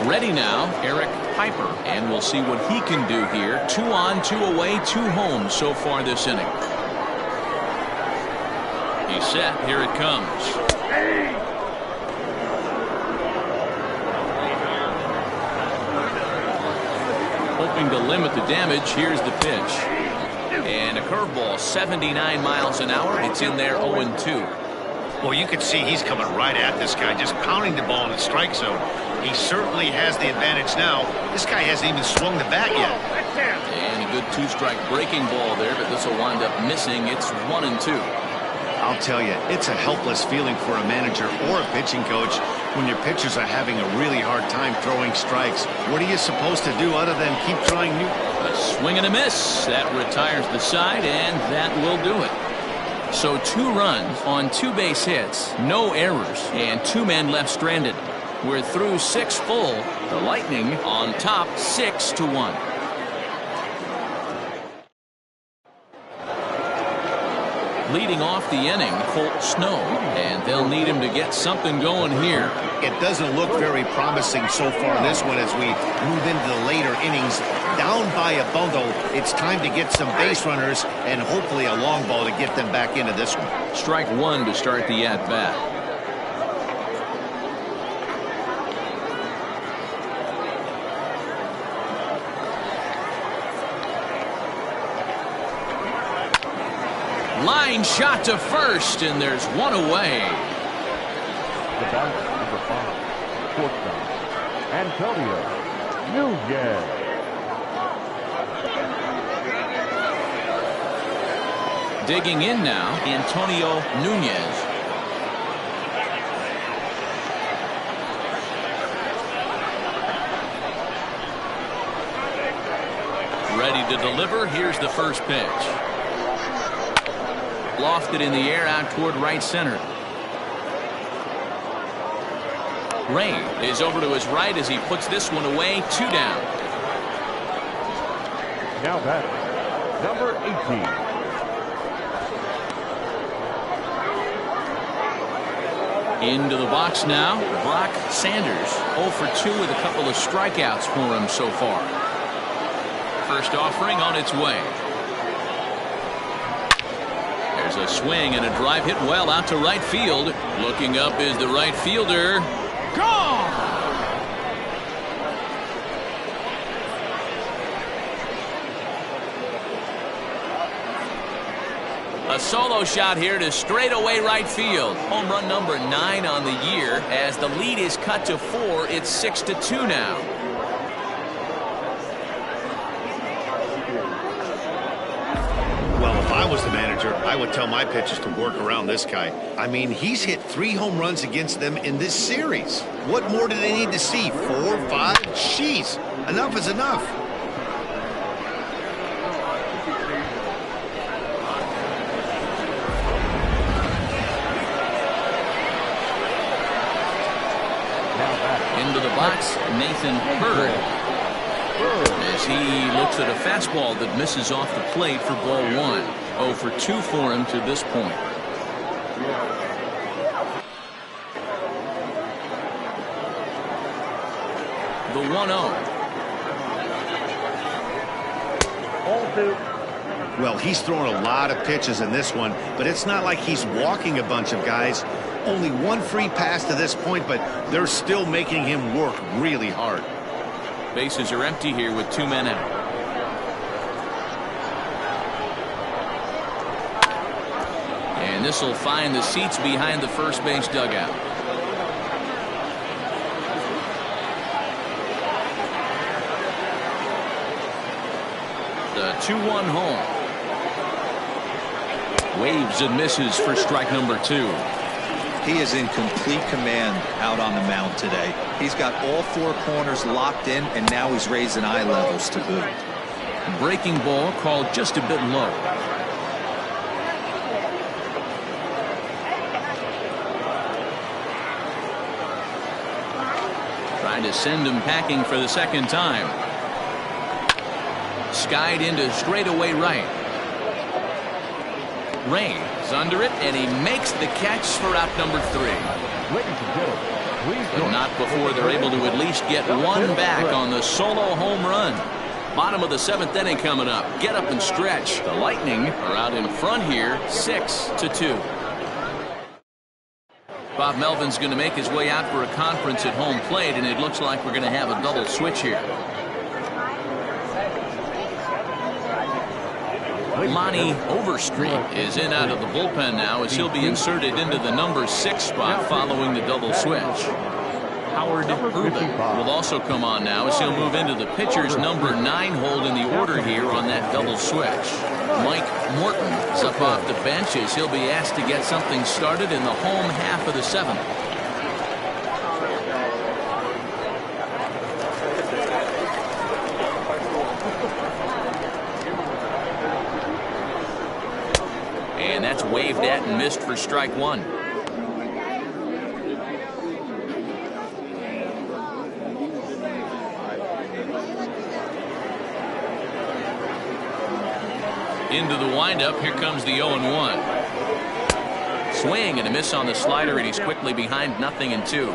Ready now, Eric Piper, and we'll see what he can do here. 2 on, 2 away, 2 home so far this inning. He's set. Here it comes. Hoping to limit the damage. Here's the pitch. And a curveball, 79 miles an hour. It's in there 0-2. Well, you can see he's coming right at this guy, just pounding the ball in the strike zone. He certainly has the advantage now. This guy hasn't even swung the bat yet. And a good 2-strike breaking ball there, but this will wind up missing. It's 1-2. I'll tell you, it's a helpless feeling for a manager or a pitching coach when your pitchers are having a really hard time throwing strikes. What are you supposed to do other than keep trying new? A swing and a miss. That retires the side, and that will do it. So 2 runs on 2 base hits, no errors, and 2 men left stranded. We're through 6 full. The Lightning on top 6-1. Leading off the inning, Colt Snow, and they'll need him to get something going here. It doesn't look very promising so far in this one as we move into the later innings. Down by a bundle, it's time to get some base runners and hopefully a long ball to get them back into this one. Strike 1 to start the at-bat. Line shot to first, and there's 1 away. The batter, number 5, shortstop, Antonio Nunez. Digging in now, Antonio Nunez. Ready to deliver. Here's the first pitch. Lofted in the air out toward right center. Ray is over to his right as he puts this one away. 2 down. Now batter, number 18. Into the box now, Brock Sanders. 0 for 2 with a couple of strikeouts for him so far. First offering on its way. A swing and a drive hit well out to right field. Looking up is the right fielder. Gone! A solo shot here to straightaway right field. Home run number 9 on the year. As the lead is cut to 4, it's 6-2 now. Well, if I was the manager, I would tell my pitchers to work around this guy. I mean, he's hit 3 home runs against them in this series. What more do they need to see? 4, 5? Jeez, enough is enough. Into the box, Nathan Hurd. As he looks at a fastball that misses off the plate for ball 1. 0 for 2 for him to this point. 1-0. 0-2. Well, he's throwing a lot of pitches in this one, but it's not like he's walking a bunch of guys. Only one free pass to this point, but they're still making him work really hard. Bases are empty here with 2 men out. And this will find the seats behind the first base dugout. The 2-1 home. Waves and misses for strike number 2. He is in complete command out on the mound today. He's got all 4 corners locked in, and now he's raising eye levels to boot. Breaking ball called just a bit low. Trying to send him packing for the second time. Skied into straightaway right. Raines under it, and he makes the catch for out number 3. But not before they're able to at least get one back on the solo home run. Bottom of the 7th inning coming up. Get up and stretch. The Lightning are out in front here, 6-2. Bob Melvin's going to make his way out for a conference at home plate, and it looks like we're going to have a double switch here. Lonnie Overstreet is in out of the bullpen now as he'll be inserted into the number 6 spot following the double switch. Howard Urban will also come on now as he'll move into the pitcher's number 9 hold in the order here on that double switch. Mike Morton is up off the bench as he'll be asked to get something started in the home half of the 7th. And that's waved at and missed for strike 1. Into the windup. Here comes the 0-1. Swing and a miss on the slider, and he's quickly behind 0-2.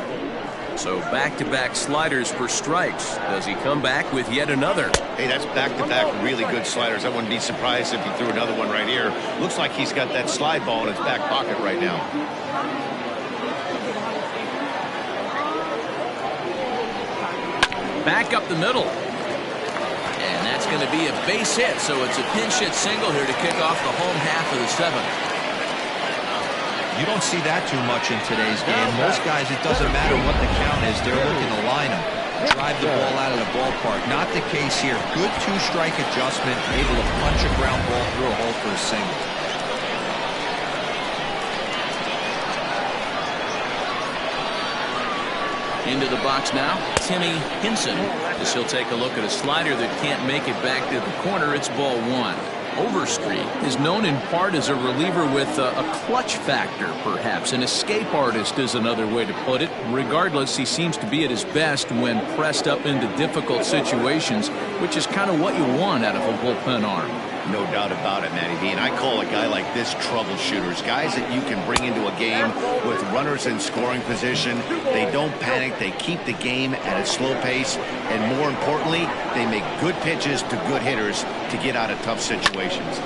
So back-to-back sliders for strikes. Does he come back with yet another? Hey, that's back-to-back really good sliders. I wouldn't be surprised if he threw another one right here. Looks like he's got that slide ball in his back pocket right now. Back up the middle. And that's going to be a base hit, so it's a pinch hit single here to kick off the home half of the 7th. You don't see that too much in today's game. Most guys, it doesn't matter what the count is. They're looking to line them, drive the ball out of the ballpark. Not the case here. Good 2-strike adjustment, able to punch a ground ball through a hole for a single. Into the box now, Timmy Hinson, as he'll take a look at a slider that can't make it back to the corner. It's ball 1. Overstreet is known in part as a reliever with a clutch factor, perhaps. An escape artist is another way to put it. Regardless, he seems to be at his best when pressed up into difficult situations, which is kind of what you want out of a bullpen arm. No doubt about it, Matty V. And I call a guy like this troubleshooters. Guys that you can bring into a game with runners in scoring position. They don't panic. They keep the game at a slow pace. And more importantly, they make good pitches to good hitters to get out of tough situations.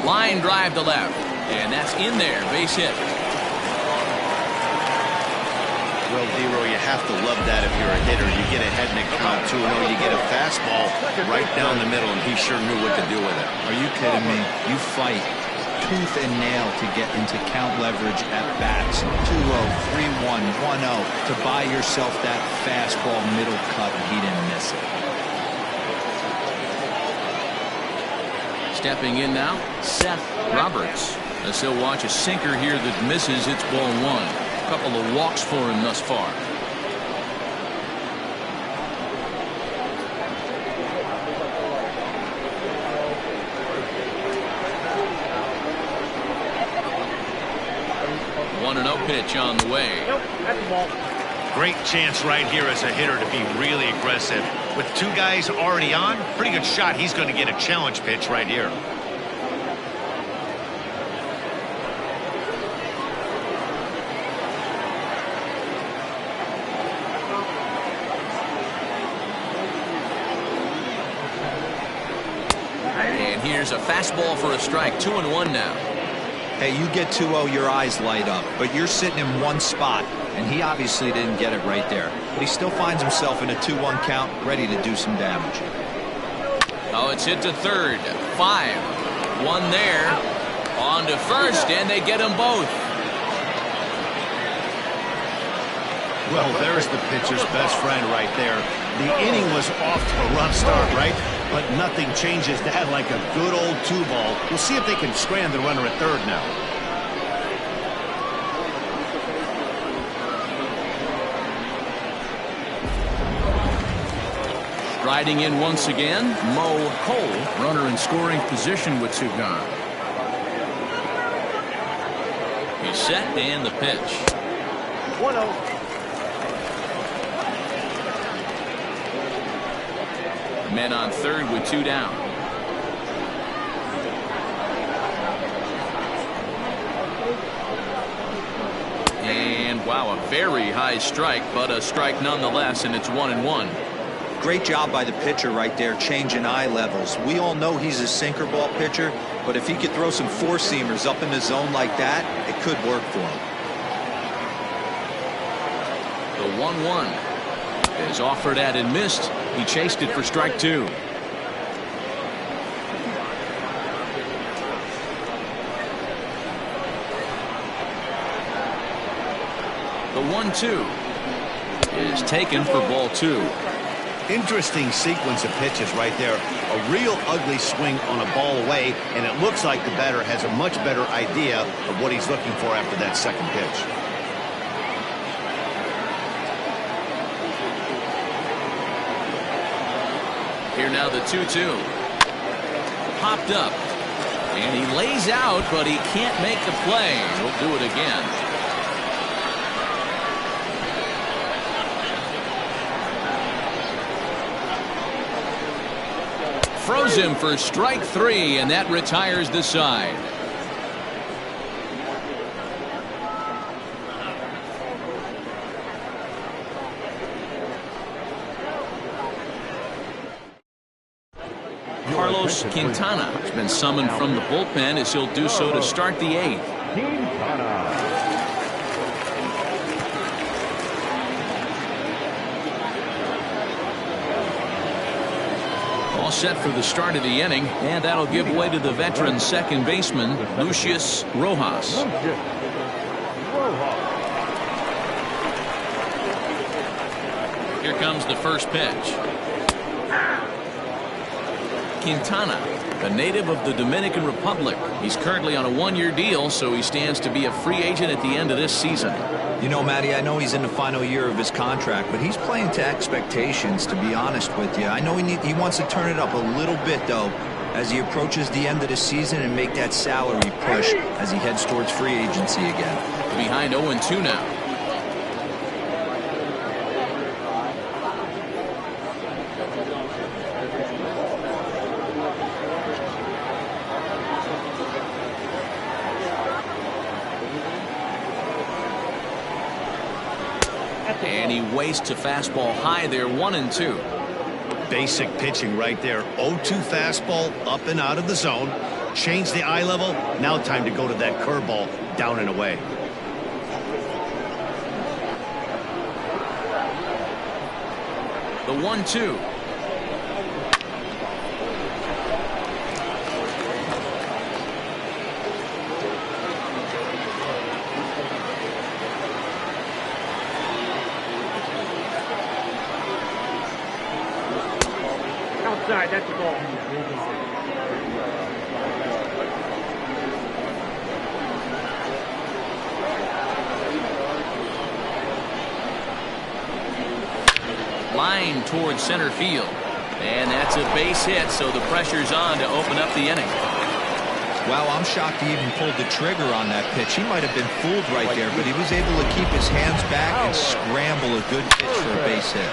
Line drive to left. And that's in there. Base hit. Well, Dero, you have to love that if you're a hitter. You get ahead in the count 2-0. You get a fastball right down the middle, and he sure knew what to do with it. Are you kidding me? You fight tooth and nail to get into count leverage at bats. 2-0, 3-1, 1-0 to buy yourself that fastball middle cut, and he didn't miss it. Stepping in now, Seth Roberts. As he'll watch a sinker here that misses. It's ball 1. Couple of walks for him thus far. One and 0 pitch on the way. Great chance right here as a hitter to be really aggressive. With 2 guys already on, pretty good shot. He's going to get a challenge pitch right here. Fastball for a strike. 2-1 now. Hey, you get 2-0, your eyes light up, but you're sitting in one spot, and he obviously didn't get it right there. But he still finds himself in a 2-1 count, ready to do some damage. Oh, it's hit to third. 5. 1 there. On to first, and they get them both. Well, there's the pitcher's best friend right there. The inning was off to a rough start, right? But nothing changes that like a good old 2-ball. We'll see if they can strand the runner at third now. Riding in once again, Mo Cole, runner in scoring position with 2 gone. He's set and the pitch. 1-0. Men on third with 2 down. And wow, a very high strike, but a strike nonetheless, and it's 1-1. Great job by the pitcher right there, changing eye levels. We all know he's a sinker ball pitcher, but if he could throw some four-seamers up in the zone like that, it could work for him. The 1-1 is offered at and missed. He chased it for strike 2. The 1-2 is taken for ball 2. Interesting sequence of pitches right there. A real ugly swing on a ball away, and it looks like the batter has a much better idea of what he's looking for after that second pitch. Here now the 2-2. Popped up. And he lays out, but he can't make the play. He'll do it again. Froze him for strike 3, and that retires the side. Carlos Quintana has been summoned from the bullpen as he'll do so to start the 8th. All set for the start of the inning, and that'll give way to the veteran second baseman, Lucius Rojas. Here comes the first pitch. Quintana, a native of the Dominican Republic. He's currently on a 1-year deal, so he stands to be a free agent at the end of this season. You know, Matty, I know he's in the final year of his contract, but he's playing to expectations, to be honest with you. I know he wants to turn it up a little bit, though, as he approaches the end of the season and make that salary push as he heads towards free agency again. Behind 0-2 now. And he wastes a fastball high there, 1-2. Basic pitching right there. 0-2 fastball up and out of the zone. Change the eye level. Now time to go to that curveball down and away. The 1-2. Outside, that's the ball. Line towards center field. And that's a base hit, so the pressure's on to open up the inning. Wow, I'm shocked he even pulled the trigger on that pitch. He might have been fooled right there, but he was able to keep his hands back and scramble a good pitch for a base hit.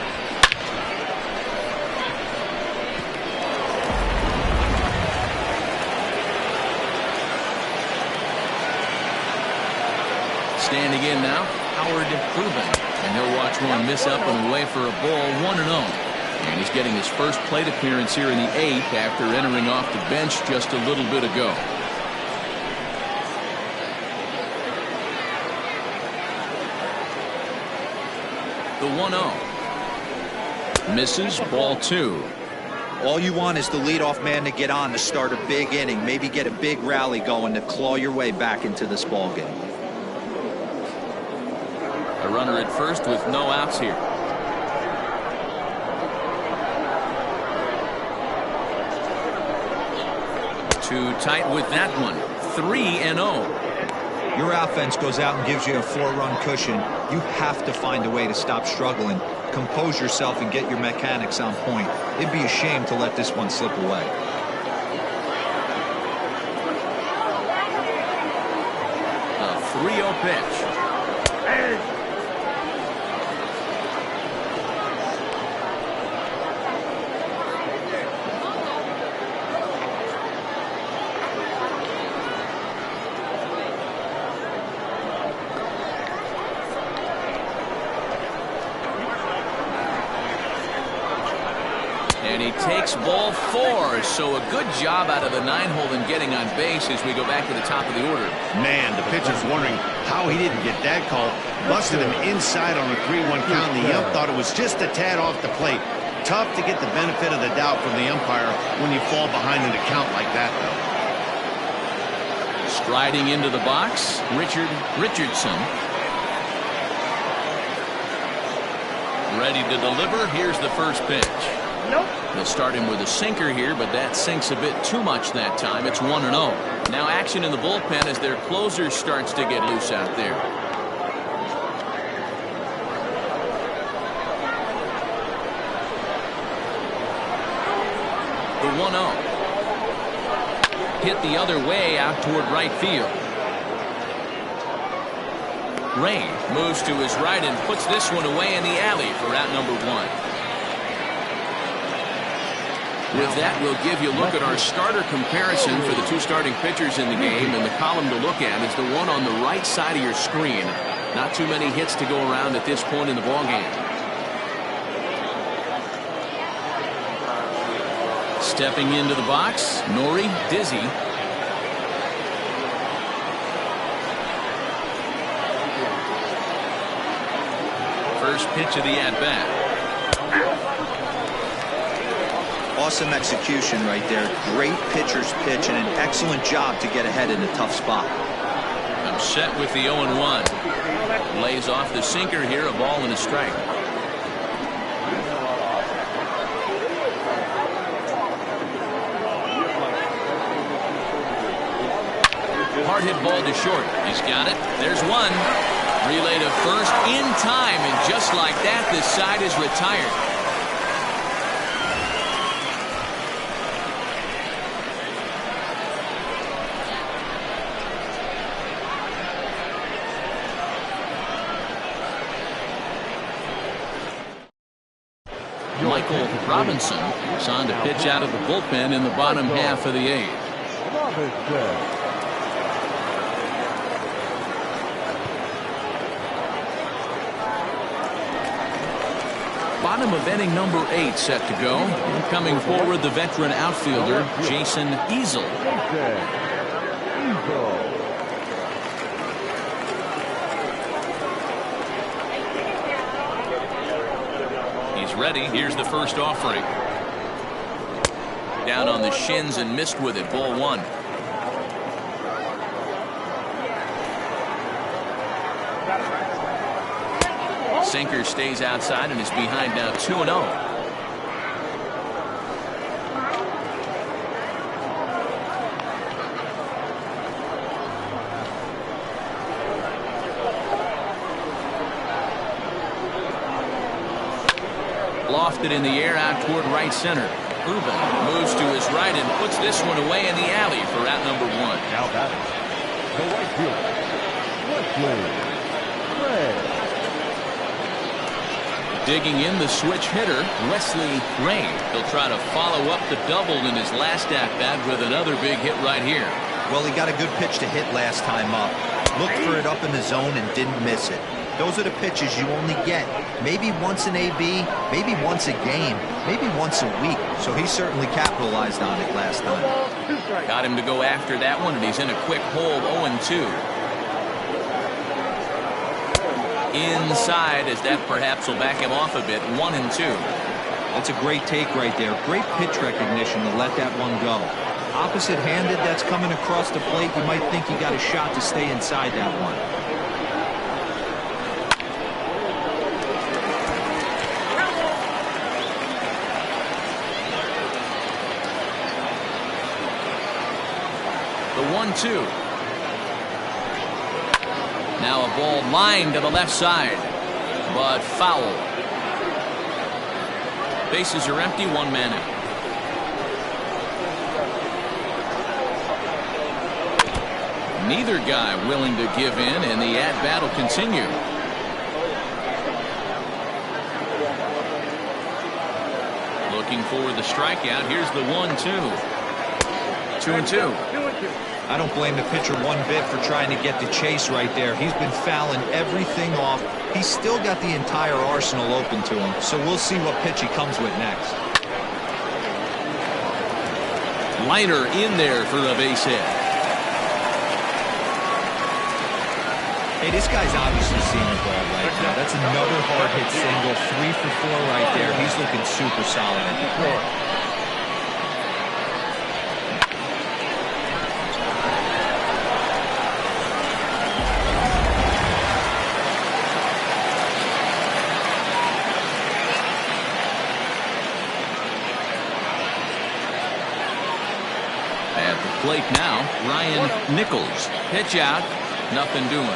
Standing in now, Howard Ruben. And he'll watch one miss up and away for a ball, 1-0. And he's getting his first plate appearance here in the 8th after entering off the bench just a little bit ago. The 1-0. Misses, ball 2. All you want is the leadoff man to get on to start a big inning, maybe get a big rally going to claw your way back into this ball game. A runner at first with no outs here. Too tight with that one. 3-0. Your offense goes out and gives you a 4-run cushion. You have to find a way to stop struggling, compose yourself, and get your mechanics on point. It'd be a shame to let this one slip away. A 3-0 pitch. And he takes ball 4, so a good job out of the 9-hole in getting on base as we go back to the top of the order. Man, the pitcher's wondering how he didn't get that call. Busted him inside on a 3-1 count, and the ump thought it was just a tad off the plate. Tough to get the benefit of the doubt from the umpire when you fall behind in a count like that, though. Striding into the box, Richardson. Ready to deliver. Here's the first pitch. Nope. They'll start him with a sinker here, but that sinks a bit too much that time. It's 1-0. Now action in the bullpen as their closer starts to get loose out there. The 1-0. Hit the other way out toward right field. Ray moves to his right and puts this one away in the alley for out number 1. With that, we'll give you a look at our starter comparison for the 2 starting pitchers in the game, and the column to look at is the one on the right side of your screen. Not too many hits to go around at this point in the ballgame. Stepping into the box, Nori Dizzy. First pitch of the at-bat. Awesome execution right there. Great pitcher's pitch and an excellent job to get ahead in a tough spot. I'm set with the 0-1. Lays off the sinker here, a ball and a strike. Hard hit ball to short. He's got it. There's one. Relay to first in time, and just like that, this side is retired. Michael Robinson is on to pitch out of the bullpen in the bottom half of the 8th. Bottom of inning number 8 set to go. Coming forward, the veteran outfielder, Jason Easel. He's ready. Here's the first offering. Down on the shins and missed with it. Ball 1. Sinker stays outside and is behind now 2-0. Lofted in the air out toward right center. Ruben moves to his right and puts this one away in the alley for out number 1. Now batting, the right fielder, Wesley Ray. Digging in, the switch hitter, Wesley Ray. He'll try to follow up the double in his last at-bat with another big hit right here. Well, he got a good pitch to hit last time up. Looked for it up in the zone and didn't miss it. Those are the pitches you only get maybe once in AB, maybe once a game, maybe once a week. So he certainly capitalized on it last time. Got him to go after that one, and he's in a quick hold, 0-2. Inside, as that perhaps will back him off a bit, 1-2. That's a great take right there. Great pitch recognition to let that one go. Opposite-handed, that's coming across the plate. You might think you got a shot to stay inside that one. The 1-2. Now a ball lined to the left side, but foul. Bases are empty, one man out. Neither guy willing to give in, and the at-bat will continue. Looking for the strikeout. Here's the 1-2. 2-2. I don't blame the pitcher one bit for trying to get the chase right there. He's been fouling everything off. He's still got the entire arsenal open to him, so we'll see what pitch he comes with next. Liner in there for a base hit. Hey, this guy's obviously seeing the ball right now. That's another hard hit single. 3 for 4 right there. He's looking super solid at the plate. At the plate now, Ryan Nichols. Pitch out, nothing doing.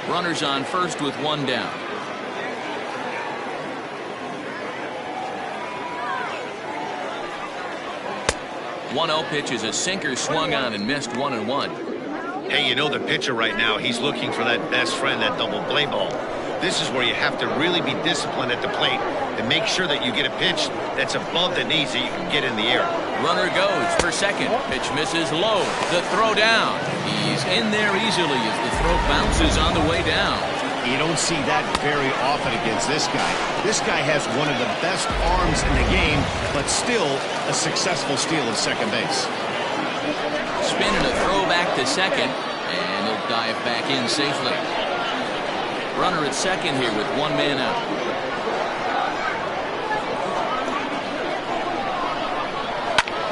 Runners on first with one down. One 0 pitch is a sinker, swung on and missed, 1-1. Hey, you know the pitcher right now, he's looking for that best friend, that double play ball. This is where you have to really be disciplined at the plate and make sure that you get a pitch that's above the knees so you can get in the air. Runner goes for second. Pitch misses low. The throw down. He's in there easily as the throw bounces on the way down. You don't see that very often against this guy. This guy has one of the best arms in the game, but still a successful steal of second base. Spin and a throw back to second, and he'll dive back in safely. Runner at second here with one man out.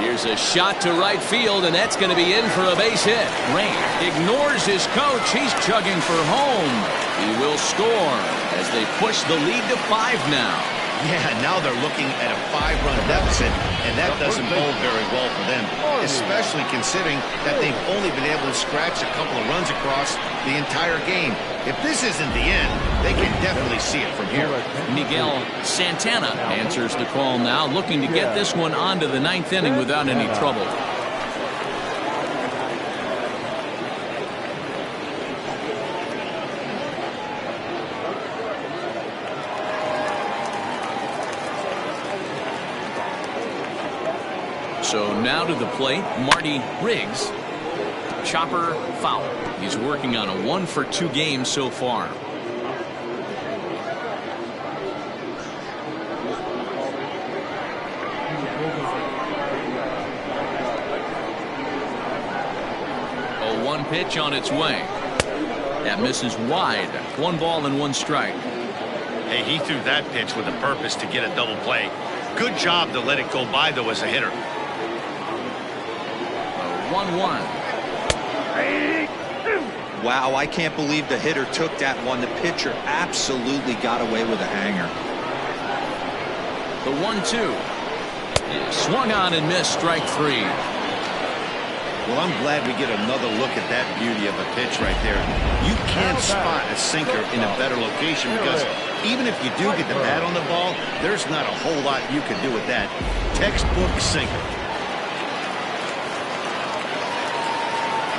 Here's a shot to right field, and that's going to be in for a base hit. Rain ignores his coach. He's chugging for home. He will score as they push the lead to 5 now. Yeah, now they're looking at a 5-run deficit, and that doesn't bode very well for them, especially considering that they've only been able to scratch a couple of runs across the entire game. If this isn't the end, they can definitely see it from here. Miguel Santana answers the call now, looking to get this one onto the 9th inning without any trouble. So now to the plate, Marty Riggs. Chopper foul. He's working on a 1-for-2 game so far. A 1 pitch on its way. That misses wide. 1 ball and 1 strike. Hey, he threw that pitch with a purpose to get a double play. Good job to let it go by, though, as a hitter. 1-1. Wow, I can't believe the hitter took that one. The pitcher absolutely got away with a hanger. The 1-2. Swung on and missed, strike 3. Well, I'm glad we get another look at that beauty of a pitch right there. You can't spot a sinker in a better location because even if you do get the bat on the ball, there's not a whole lot you can do with that. Textbook sinker.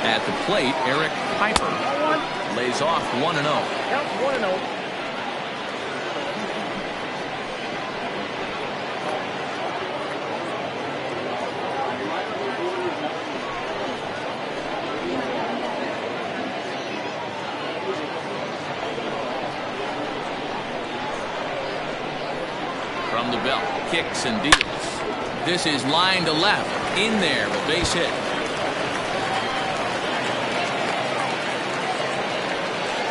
At the plate, Eric Piper lays off 1-0. Count 1-0. From the belt, kicks and deals. This is line to left. In there, a base hit.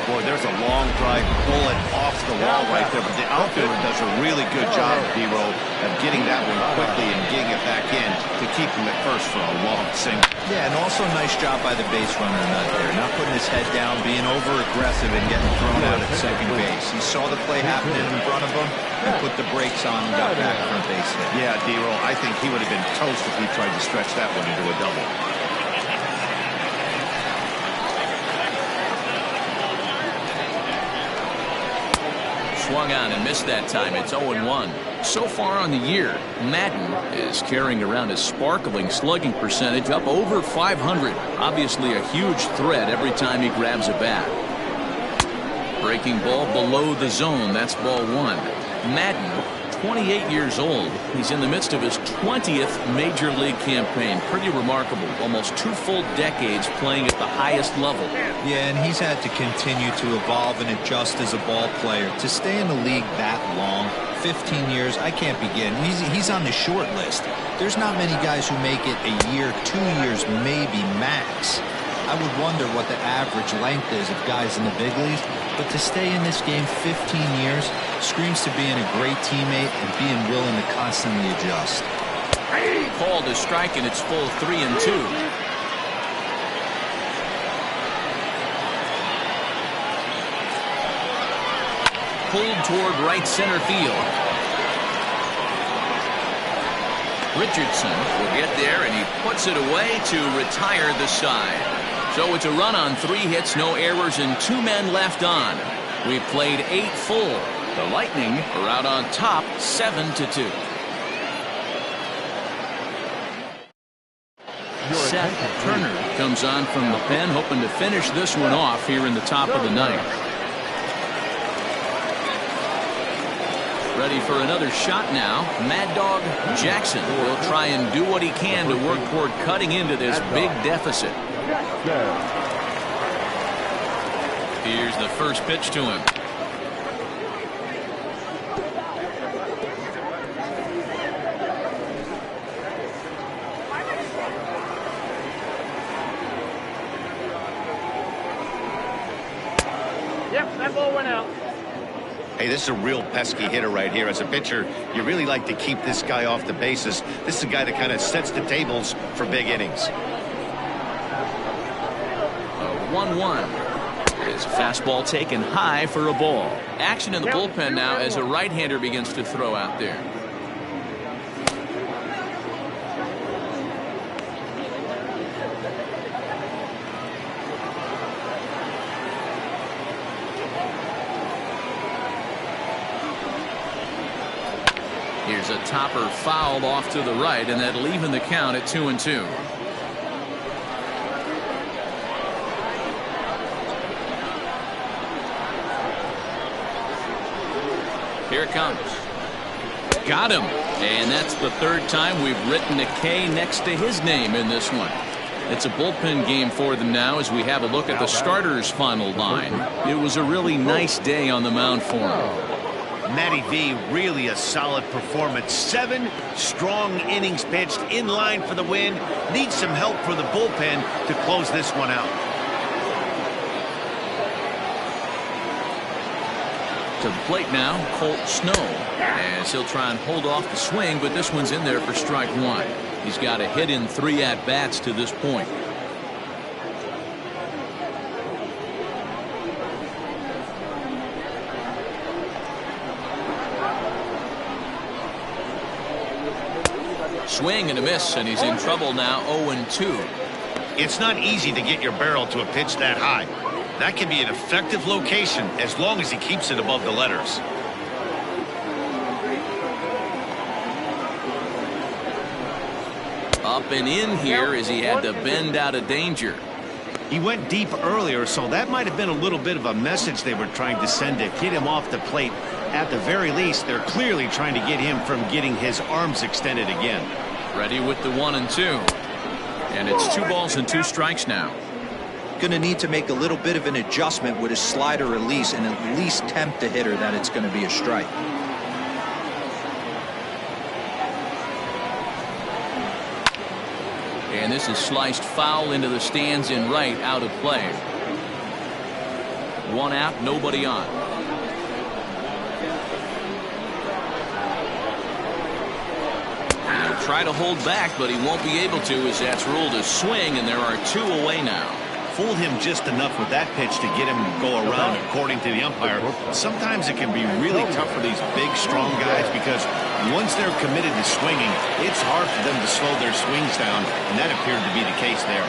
Boy, there's a long drive bullet off the wall right there, but the outfielder does a really good job, D-Row, of getting that one quickly and getting it back in to keep him at first for a long single. Yeah, and also a nice job by the base runner not putting his head down, being over-aggressive and getting thrown out at second base. He saw the play happening in front of him and put the brakes on and got back front base hit. Yeah, D-Row, I think he would have been toast if he tried to stretch that one into a double. Swung on and missed that time. It's 0-1. So far on the year, Madden is carrying around a sparkling slugging percentage up over 500. Obviously a huge threat every time he grabs a bat. Breaking ball below the zone. That's ball one. Madden, 28 years old. He's in the midst of his 20th major league campaign. Pretty remarkable. Almost 2 full decades playing at the highest level. Yeah, and he's had to continue to evolve and adjust as a ball player. To stay in the league that long, 15 years, I can't begin. He's on the short list. There's not many guys who make it a year, 2 years, maybe max. I would wonder what the average length is of guys in the big leagues. But to stay in this game 15 years screams to being a great teammate and being willing to constantly adjust. Called a strike, and it's full 3-2. Pulled toward right center field. Richardson will get there, and he puts it away to retire the side. So it's a run on 3 hits, no errors, and 2 men left on. We've played 8 full. The Lightning are out on top, 7-2. Seth Turner comes on from the pen, hoping to finish this one off here in the top of the 9th. Ready for another shot now. Mad Dog Jackson will try and do what he can to work toward cutting into this big deficit. Here's the first pitch to him. Yep, that ball went out. Hey, this is a real pesky hitter right here. As a pitcher, you really like to keep this guy off the bases. This is a guy that kind of sets the tables for big innings. 1-1. His fastball taken high for a ball. Action in the bullpen now as a right-hander begins to throw out there. Here's a topper fouled off to the right, and that'll even the count at 2-2. Here it comes. Got him. And that's the 3rd time we've written a K next to his name in this one. It's a bullpen game for them now as we have a look at the starters' final line. It was a really nice day on the mound for him. Matty V, really a solid performance. 7 strong innings pitched, in line for the win. Needs some help for the bullpen to close this one out. To the plate now, Colt Snow, as he'll try and hold off the swing, but this one's in there for strike 1. He's got a hit in 3 at-bats to this point. Swing and a miss, and he's in trouble now. 0-2. It's not easy to get your barrel to a pitch that high. That can be an effective location as long as he keeps it above the letters. Up and in here as he had to bend out of danger. He went deep earlier, so that might have been a little bit of a message they were trying to send to get him off the plate. At the very least, they're clearly trying to get him from getting his arms extended again. Ready with the 1-2. And it's 2 balls and 2 strikes now. Going to need to make a little bit of an adjustment with his slider release and at least tempt the hitter that it's going to be a strike. And this is sliced foul into the stands in right, out of play. One out, nobody on. He'll try to hold back, but he won't be able to, as that's ruled a swing, and there are 2 away now. Fooled him just enough with that pitch to get him to go around, according to the umpire. Sometimes it can be really tough for these big, strong guys because once they're committed to swinging, it's hard for them to slow their swings down, and that appeared to be the case there.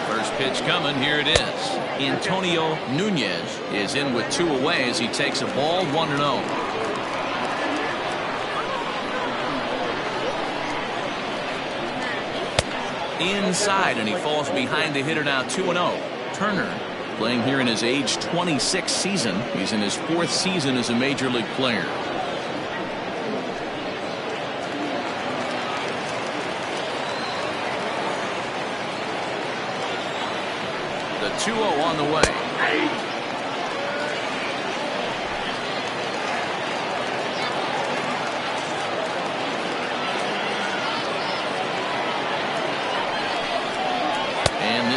First pitch coming, here it is. Antonio Nunez is in with 2 away as he takes a ball, 1-0. Inside, and he falls behind the hitter now, 2-0. Turner playing here in his age 26 season. He's in his 4th season as a major league player. The 2-0 on the way.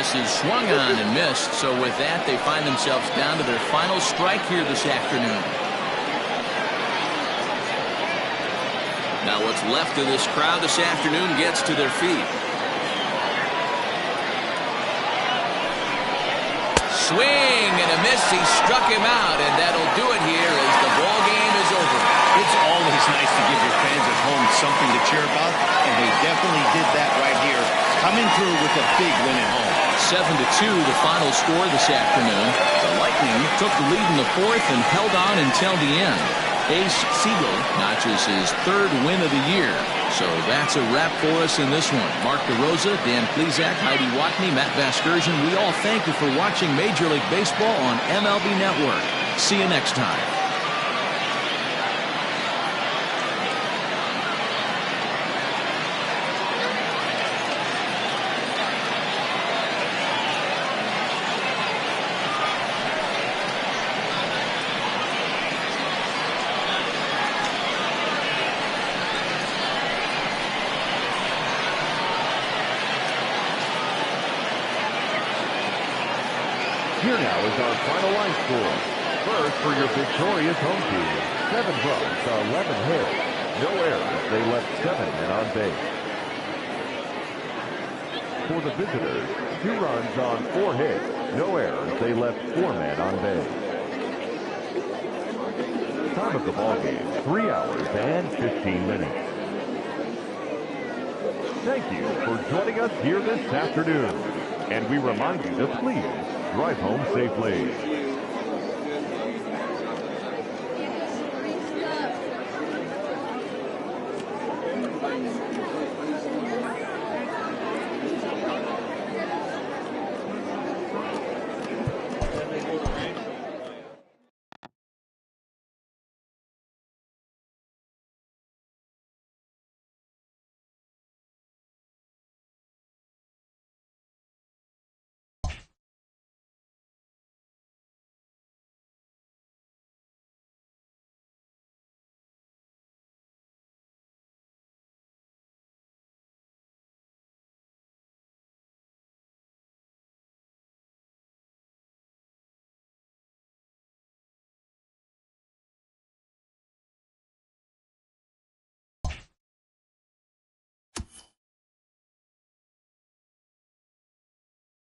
This is swung on and missed, so with that they find themselves down to their final strike here this afternoon. Now what's left of this crowd this afternoon gets to their feet. Swing and a miss. He struck him out, and that'll do it here as the ball game is over. It's always nice to give your fans at home something to cheer about, and they definitely did that right here, coming through with a big win at home. 7-2 the final score this afternoon. The Lightning took the lead in the 4th and held on until the end. Ace Siegel notches his 3rd win of the year. So that's a wrap for us in this one. Mark DeRosa, Dan Plesac, Heidi Watney, Matt Vasgersian. We all thank you for watching Major League Baseball on MLB Network. See you next time. Here now is our final line score. First for your victorious home team, 7 runs, 11 hits, no errors. They left 7 men on base. For the visitors, 2 runs on 4 hits, no errors. They left 4 men on base. Time of the ball game, 3 hours and 15 minutes. Thank you for joining us here this afternoon. And we remind you to please drive home safely.